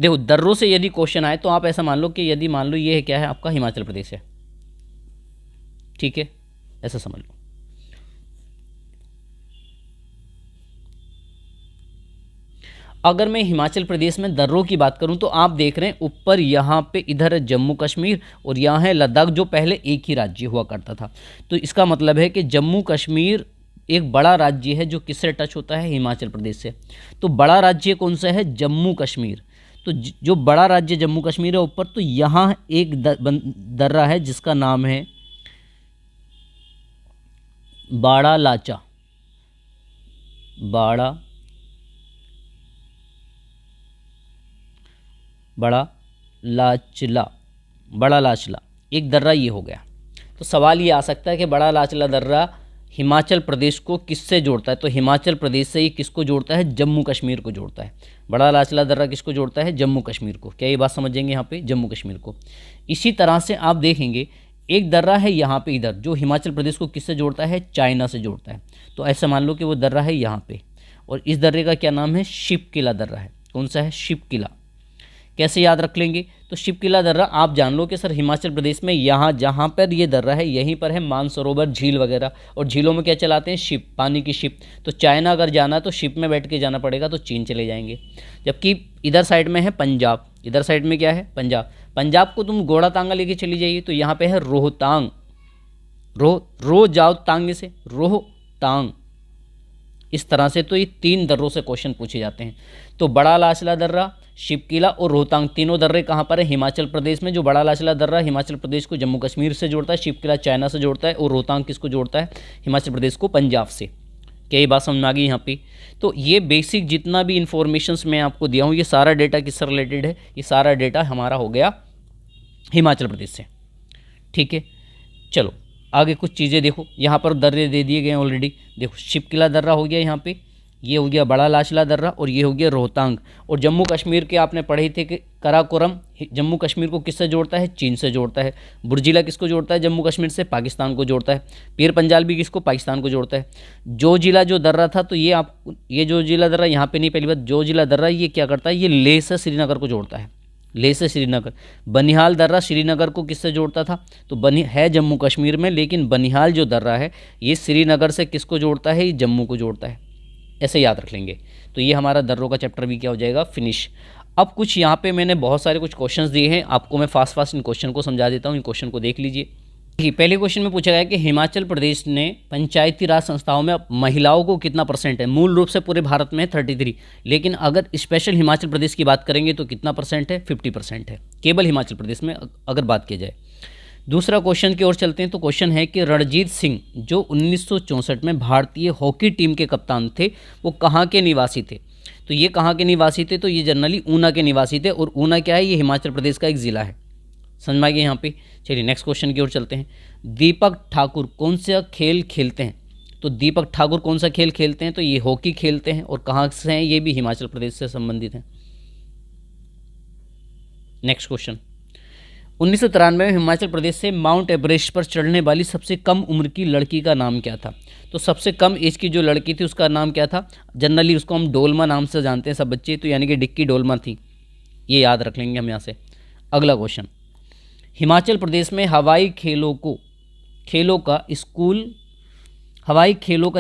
Speaker 1: देखो दर्रों से यदि क्वेश्चन आए तो आप ऐसा मान लो कि यदि मान लो ये है क्या है आपका, हिमाचल प्रदेश है। ठीक है, ऐसा समझ लो। अगर मैं हिमाचल प्रदेश में दर्रों की बात करूं तो आप देख रहे हैं ऊपर यहाँ पे इधर जम्मू कश्मीर और यहाँ है लद्दाख, जो पहले एक ही राज्य हुआ करता था। तो इसका मतलब है कि जम्मू कश्मीर एक बड़ा राज्य है जो किससे टच होता है, हिमाचल प्रदेश से। तो बड़ा राज्य कौन सा है, जम्मू कश्मीर। तो जो बड़ा राज्य जम्मू कश्मीर है ऊपर, तो यहाँ एक दर्रा है जिसका नाम है बाड़ा लाचा, बड़ा लाचला एक दर्रा ये हो गया। तो सवाल ये आ सकता है कि बड़ा लाचला दर्रा हिमाचल प्रदेश को किससे जोड़ता है? तो हिमाचल प्रदेश से ये किसको जोड़ता है? जम्मू कश्मीर को जोड़ता है। बड़ा लाचला दर्रा किसको जोड़ता है? जम्मू कश्मीर को। क्या ये बात समझेंगे यहाँ पे? जम्मू कश्मीर को। इसी तरह से आप देखेंगे एक दर्रा है यहाँ पे, इधर जो हिमाचल प्रदेश को किससे जोड़ता है? चाइना से जोड़ता है। तो ऐसा मान लो कि वो दर्रा है यहाँ पे, और इस दर्रे का क्या नाम है? शिपकिला दर्रा है। कौन सा है? शिपकिला। कैसे याद रख लेंगे? तो शिपकिला दर्रा आप जान लो कि सर हिमाचल प्रदेश में यहाँ जहाँ पर ये दर्रा है यहीं पर है मानसरोवर झील वगैरह, और झीलों में क्या चलाते हैं? शिप, पानी की शिप। तो चाइना अगर जाना है तो शिप में बैठ के जाना पड़ेगा, तो चीन चले जाएंगे। जबकि इधर साइड में है पंजाब, इधर साइड में क्या है? पंजाब। पंजाब को तुम घोड़ा तांगा लेके चली जाइए तो यहाँ पे है रोहतांग। रो जाओ तांगे से, रोहतांग। इस तरह से तो ये 3 दर्रों से क्वेश्चन पूछे जाते हैं। तो बड़ा लाचला दर्रा, शिपकिला और रोहतांग, तीनों दर्रे कहाँ पर है? हिमाचल प्रदेश में। जो बड़ा लाचला दर्रा हिमाचल प्रदेश को जम्मू कश्मीर से जोड़ता है, शिपकिला चाइना से जोड़ता है, और रोहतांग किसको जोड़ता है? हिमाचल प्रदेश को पंजाब से। क्या ये बात समझ में आ गई यहाँ पे? तो ये बेसिक जितना भी इंफॉर्मेशंस मैं आपको दिया हूँ, ये सारा डेटा किससे रिलेटेड है? ये सारा डेटा हमारा हो गया हिमाचल प्रदेश से। ठीक है, चलो आगे कुछ चीज़ें देखो। यहाँ पर दर्रे दे दिए गए हैं ऑलरेडी। देखो शिपकिला दर्रा हो गया यहाँ पे, ये हो गया बड़ा लाचला दर्रा, और ये हो गया रोहतांग। और जम्मू कश्मीर के आपने पढ़े थे कि कराकोरम जम्मू कश्मीर को किससे जोड़ता है? चीन से जोड़ता है। बुर्जिला किसको जोड़ता है? जम्मू कश्मीर से पाकिस्तान को जोड़ता है। पीर पंजाल भी किसको? पाकिस्तान को जोड़ता है। जो जिला जो दर्रा था, तो ये जो जिला दर्रा यहाँ पे नहीं, पहली बात जो जिला दर्रा ये क्या करता है? ये लेह से श्रीनगर को जोड़ता है। लेह से श्रीनगर। बनिहाल दर्रा श्रीनगर को किससे जोड़ता था? तो है जम्मू कश्मीर में, लेकिन बनिहाल जो दर्रा है ये श्रीनगर से किसको जोड़ता है? ये जम्मू को जोड़ता है। ऐसे याद रख लेंगे। तो ये हमारा दर्रों का चैप्टर भी क्या हो जाएगा? फिनिश। अब कुछ यहाँ पे मैंने बहुत सारे कुछ क्वेश्चंस दिए हैं आपको, मैं फास्ट इन क्वेश्चन को समझा देता हूँ। इन क्वेश्चन को देख लीजिए। देखिए पहले क्वेश्चन में पूछा गया कि हिमाचल प्रदेश ने पंचायती राज संस्थाओं में महिलाओं को कितना % है? मूल रूप से पूरे भारत में 33, लेकिन अगर स्पेशल हिमाचल प्रदेश की बात करेंगे तो कितना % है? 50% है, केवल हिमाचल प्रदेश में अगर बात की जाए। दूसरा क्वेश्चन की ओर चलते हैं। तो क्वेश्चन है कि रणजीत सिंह जो 1964 में भारतीय हॉकी टीम के कप्तान थे, वो कहाँ के निवासी थे? तो ये कहाँ के निवासी थे? तो ये जनरली ऊना के निवासी थे, और ऊना क्या है? ये हिमाचल प्रदेश का एक ज़िला है। समझ में आ गया यहाँ पे? चलिए नेक्स्ट क्वेश्चन की ओर चलते हैं। दीपक ठाकुर कौन सा खेल खेलते हैं? तो दीपक ठाकुर कौन सा खेल खेलते हैं? तो ये हॉकी खेलते हैं, और कहाँ से हैं? ये भी हिमाचल प्रदेश से संबंधित हैं। नेक्स्ट क्वेश्चन, 1993 में हिमाचल प्रदेश से माउंट एवरेस्ट पर चढ़ने वाली सबसे कम उम्र की लड़की का नाम क्या था? तो सबसे कम एज की जो लड़की थी उसका नाम क्या था? जनरली उसको हम डोलमा नाम से जानते हैं सब बच्चे, तो यानी कि डिक्की डोलमा थी। ये याद रख लेंगे हम यहाँ से। अगला क्वेश्चन, हिमाचल प्रदेश में हवाई खेलों का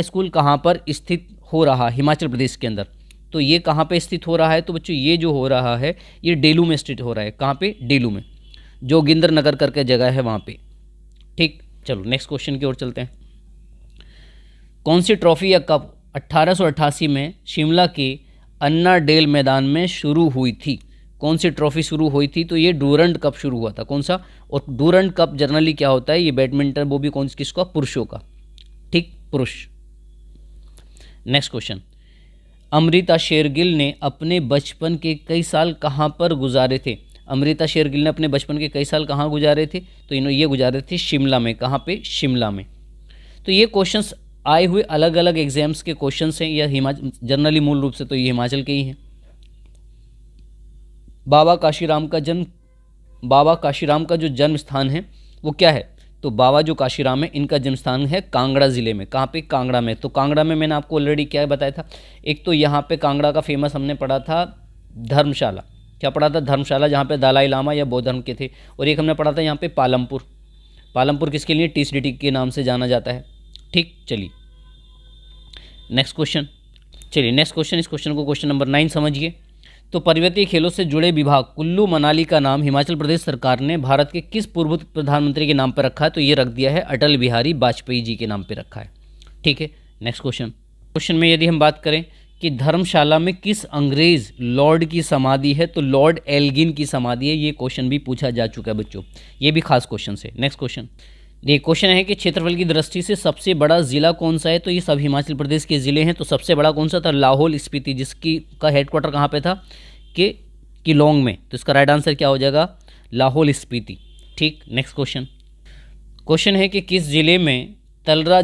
Speaker 1: स्कूल कहाँ पर स्थित हो रहा है हिमाचल प्रदेश के अंदर? तो ये कहाँ पे स्थित हो रहा है? तो बच्चों ये जो हो रहा है ये डेलू में स्थित हो रहा है। कहाँ पे? डेलू में, जोगिंदर नगर करके जगह है वहाँ पे। ठीक, चलो नेक्स्ट क्वेश्चन की ओर चलते हैं। कौन सी ट्रॉफी या कप 1888 में शिमला के अन्ना डेल मैदान में शुरू हुई थी? कौन सी ट्रॉफी शुरू हुई थी? तो ये डूरंड कप शुरू हुआ था। कौन सा? और डूरंड कप जनरली क्या होता है? ये बैडमिंटन, वो भी कौन किसका? पुरुषों का। ठीक, पुरुष। नेक्स्ट क्वेश्चन, अमृता शेरगिल ने अपने बचपन के कई साल कहाँ पर गुजारे थे? अमृता शेरगिल ने अपने बचपन के कई साल कहाँ गुजारे थे? तो इन्होंने ये गुजारे थे शिमला में। कहाँ पे? शिमला में। तो ये क्वेश्चंस आए हुए अलग अलग एग्जाम्स के क्वेश्चंस हैं, या हिमाचल जनरली मूल रूप से तो ये हिमाचल के ही हैं। बाबा काशीराम का जो जन्म स्थान है वो क्या है? तो बाबा जो काशीराम है इनका जन्म स्थान है कांगड़ा ज़िले में। कहाँ पे? कांगड़ा में। तो कांगड़ा में मैंने आपको ऑलरेडी क्या बताया था, एक तो यहाँ पे कांगड़ा का फेमस हमने पढ़ा था धर्मशाला। क्या पढ़ा था? धर्मशाला, जहाँ पे दलाई लामा या बौद्ध धर्म के थे। और एक हमने पढ़ा था यहाँ पे पालमपुर किसके लिए? TCDT के नाम से जाना जाता है। ठीक, चलिए नेक्स्ट क्वेश्चन। इस क्वेश्चन को क्वेश्चन नंबर 9 समझिए। तो पर्वतीय खेलों से जुड़े विभाग कुल्लू मनाली का नाम हिमाचल प्रदेश सरकार ने भारत के किस पूर्व प्रधानमंत्री के नाम पर रखा है? तो ये रख दिया है अटल बिहारी वाजपेयी जी के नाम पर रखा है। ठीक है, नेक्स्ट क्वेश्चन में यदि हम बात करें कि धर्मशाला में किस अंग्रेज लॉर्ड की समाधि है? तो लॉर्ड एल्गिन की समाधि है। ये क्वेश्चन भी पूछा जा चुका है बच्चों, ये भी खास क्वेश्चन है। नेक्स्ट क्वेश्चन, ये क्वेश्चन है कि क्षेत्रफल की दृष्टि से सबसे बड़ा जिला कौन सा है? तो ये सब हिमाचल प्रदेश के ज़िले हैं। तो सबसे बड़ा कौन सा था? लाहौल स्पीति, जिसकी का हेडक्वार्टर कहाँ पे था? कि किलोंग में। तो इसका राइट आंसर क्या हो जाएगा? लाहौल स्पीति। ठीक, नेक्स्ट क्वेश्चन है कि किस जिले में तलरा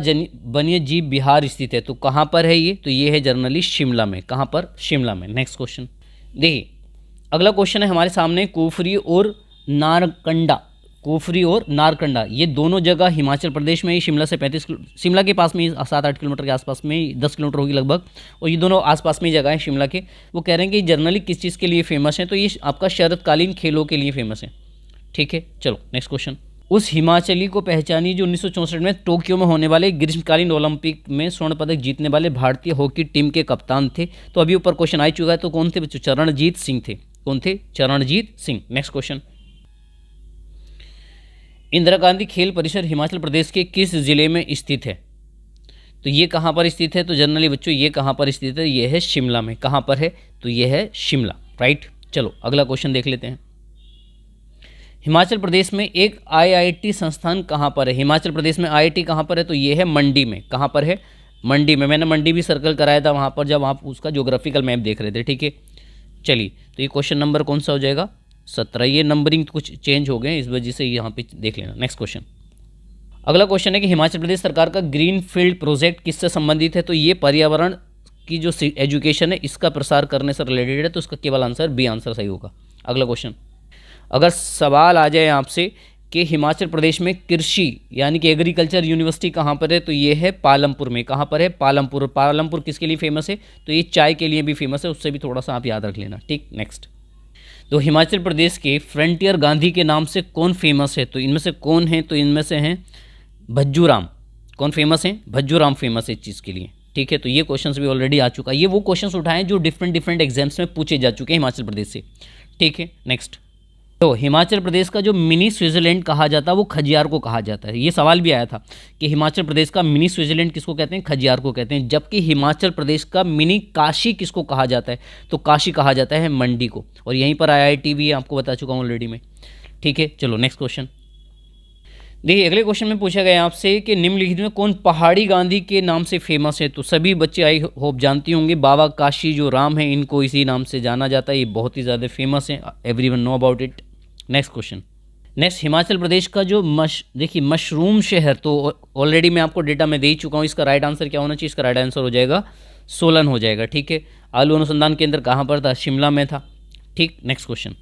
Speaker 1: वन्य जीव विहार स्थित है, तो कहाँ पर है ये? तो ये है जनरली शिमला में। कहाँ पर? शिमला में। नेक्स्ट क्वेश्चन देखिए, अगला क्वेश्चन है हमारे सामने, कुफरी और नारकंडा। कुफरी और नारकंडा ये दोनों जगह हिमाचल प्रदेश में ही, शिमला से 35 शिमला के पास में ही, 7-8 किलोमीटर के आसपास में ही, 10 किलोमीटर होगी लगभग, और ये दोनों आसपास में ही जगह है शिमला के। वो कह रहे हैं कि जनरली किस चीज़ के लिए फेमस है? तो ये आपका शरतकालीन खेलों के लिए फेमस है। ठीक है, चलो नेक्स्ट क्वेश्चन। उस हिमाचली को पहचानिए जो 1964 में टोक्यो में होने वाले ग्रीष्मकालीन ओलंपिक में स्वर्ण पदक जीतने वाले भारतीय हॉकी टीम के कप्तान थे। तो अभी ऊपर क्वेश्चन आ चुका है, तो कौन थे बच्चों? चरणजीत सिंह थे। कौन थे? चरणजीत सिंह। नेक्स्ट क्वेश्चन, इंदिरा गांधी खेल परिसर हिमाचल प्रदेश के किस जिले में स्थित है? तो ये कहाँ पर स्थित है? तो जनरली बच्चों ये कहाँ पर स्थित है? ये है शिमला में। कहाँ पर है? तो ये है शिमला, राइट। चलो अगला क्वेश्चन देख लेते हैं। हिमाचल प्रदेश में एक आईआईटी संस्थान कहाँ पर है? हिमाचल प्रदेश में आईआईटी कहाँ पर है? तो ये है मंडी में। कहाँ पर है? मंडी में। मैंने मंडी भी सर्कल कराया था वहाँ पर जब आप उसका ज्योग्राफिकल मैप देख रहे थे। ठीक है, चलिए, तो ये क्वेश्चन नंबर कौन सा हो जाएगा? 17। ये नंबरिंग कुछ चेंज हो गए, इस वजह से यहाँ पे देख लेना। नेक्स्ट क्वेश्चन, अगला क्वेश्चन है कि हिमाचल प्रदेश सरकार का ग्रीन फील्ड प्रोजेक्ट किससे संबंधित है? तो ये पर्यावरण की जो एजुकेशन है इसका प्रसार करने से रिलेटेड है, तो इसका केवल आंसर बी आंसर सही होगा। अगला क्वेश्चन, अगर सवाल आ जाए आपसे कि हिमाचल प्रदेश में कृषि यानी कि एग्रीकल्चर यूनिवर्सिटी कहाँ पर है? तो ये है पालमपुर में। कहाँ पर है? पालमपुर। पालमपुर किसके लिए फेमस है? तो ये चाय के लिए भी फेमस है, उससे भी थोड़ा सा आप याद रख लेना। ठीक, नेक्स्ट, तो हिमाचल प्रदेश के फ्रंटियर गांधी के नाम से कौन फेमस है? तो इनमें से कौन है? तो इनमें से हैं भज्जू राम। कौन फेमस है? भज्जू राम फेमस है इस चीज़ के लिए। ठीक है, तो ये क्वेश्चंस भी ऑलरेडी आ चुका है। ये वो क्वेश्चंस उठाए जो डिफरेंट एग्जाम्स में पूछे जा चुके हैं हिमाचल प्रदेश से। ठीक है, नेक्स्ट, तो हिमाचल प्रदेश का जो मिनी स्विट्जरलैंड कहा जाता है वो खजियार को कहा जाता है। ये सवाल भी आया था कि हिमाचल प्रदेश का मिनी स्विट्जरलैंड किसको कहते हैं? खजियार को कहते हैं। जबकि हिमाचल प्रदेश का मिनी काशी किसको कहा जाता है? तो काशी कहा जाता है मंडी को। और यहीं पर आईआईटी भी आपको बता चुका हूँ ऑलरेडी में। ठीक है, चलो नेक्स्ट क्वेश्चन देखिए, अगले क्वेश्चन में पूछा गया आपसे कि निम्नलिखित में कौन पहाड़ी गांधी के नाम से फेमस है? तो सभी बच्चे आई होप जानती होंगे, बाबा काशी जो राम है इनको इसी नाम से जाना जाता है। ये बहुत ही ज़्यादा फेमस है, everyone know about it. Next question, next, Himachal Pradesh का जो देखिए मशरूम शहर, तो ऑलरेडी मैं आपको डेटा में दे ही चुका हूँ। इसका राइट आंसर क्या होना चाहिए? इसका राइट आंसर हो जाएगा सोलन हो जाएगा। ठीक है, आलू अनुसंधान केंद्र कहाँ पर था? शिमला में था। ठीक, नेक्स्ट क्वेश्चन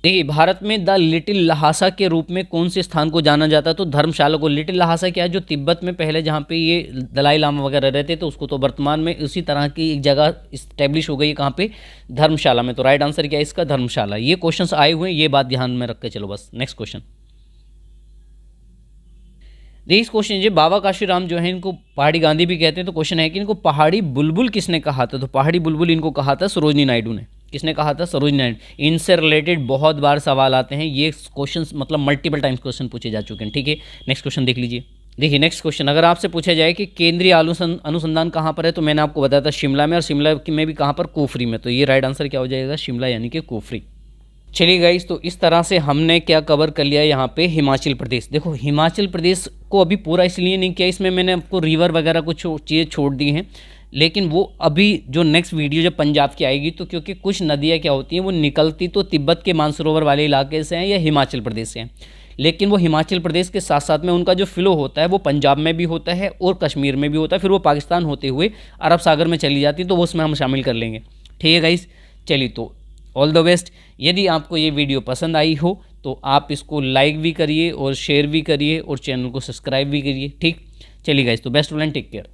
Speaker 1: देखिए, भारत में द लिटिल लहासा के रूप में कौन से स्थान को जाना जाता है? तो धर्मशाला को। लिटिल लहासा क्या है? जो तिब्बत में पहले जहाँ पे ये दलाई लामा वगैरह रहते थे उसको, तो वर्तमान में उसी तरह की एक जगह इस्टेब्लिश हो गई है। कहाँ पे? धर्मशाला में। तो राइट आंसर क्या है इसका? धर्मशाला। ये क्वेश्चंस आए हुए हैं, ये बात ध्यान में रख के चलो बस। नेक्स्ट क्वेश्चन देखिए, इस क्वेश्चन जो बाबा काशीराम जो है इनको पहाड़ी गांधी भी कहते हैं। तो क्वेश्चन है कि इनको पहाड़ी बुलबुल किसने कहा था? तो पहाड़ी बुलबुल इनको कहा था सरोजनी नायडू ने। किसने कहा था? सरोजनी नायडू। इनसे रिलेटेड बहुत बार सवाल आते हैं, ये क्वेश्चंस मतलब मल्टीपल टाइम्स क्वेश्चन पूछे जा चुके हैं। ठीक है, नेक्स्ट क्वेश्चन देख लीजिए। देखिए, नेक्स्ट क्वेश्चन अगर आपसे पूछा जाए कि केंद्रीय अनुसंधान कहाँ पर है? तो मैंने आपको बताया था शिमला में, और शिमला में भी कहाँ पर? कुफरी में। तो ये राइट आंसर क्या हो जाएगा? शिमला यानी कि कुफरी। चलिए गाइस, तो इस तरह से हमने क्या कवर कर लिया यहाँ पे? हिमाचल प्रदेश। देखो, हिमाचल प्रदेश को अभी पूरा इसलिए नहीं किया, इसमें मैंने आपको रिवर वगैरह कुछ चीज़ें छोड़ दी हैं, लेकिन वो अभी जो नेक्स्ट वीडियो जब पंजाब की आएगी, तो क्योंकि कुछ नदियाँ क्या होती हैं वो निकलती तो तिब्बत के मानसरोवर वाले इलाके से हैं या हिमाचल प्रदेश से हैं, लेकिन वो हिमाचल प्रदेश के साथ साथ में उनका जो फ्लो होता है वो पंजाब में भी होता है और कश्मीर में भी होता है, फिर वो पाकिस्तान होते हुए अरब सागर में चली जाती है, तो वो उसमें हम शामिल कर लेंगे। ठीक है गाइस, चलिए तो ऑल द बेस्ट। यदि आपको ये वीडियो पसंद आई हो तो आप इसको लाइक भी करिए और शेयर भी करिए और चैनल को सब्सक्राइब भी करिए। ठीक, चलिए गाइस, तो best of luck, take care.